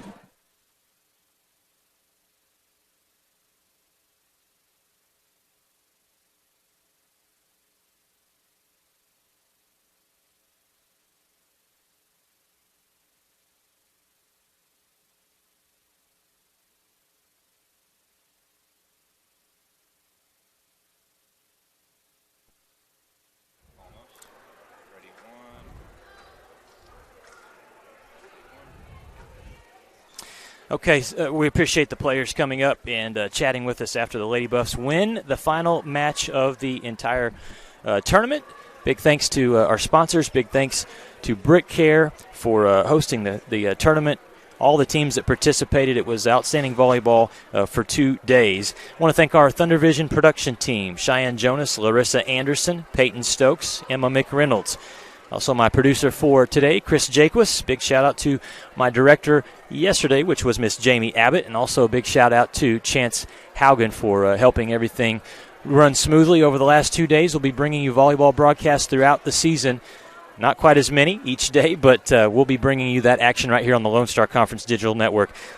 Okay, we appreciate the players coming up and chatting with us after the Lady Buffs win the final match of the entire tournament. Big thanks to our sponsors. Big thanks to BritKare for hosting the tournament. All the teams that participated, it was outstanding volleyball for 2 days. I want to thank our Thunder Vision production team, Cheyenne Jonas, Larissa Anderson, Peyton Stokes, Emma McReynolds. Also my producer for today, Chris Jaquis. Big shout-out to my director yesterday, which was Miss Jamie Abbott, and also a big shout-out to Chance Haugen for helping everything run smoothly over the last 2 days. We'll be bringing you volleyball broadcasts throughout the season. Not quite as many each day, but we'll be bringing you that action right here on the Lone Star Conference Digital Network.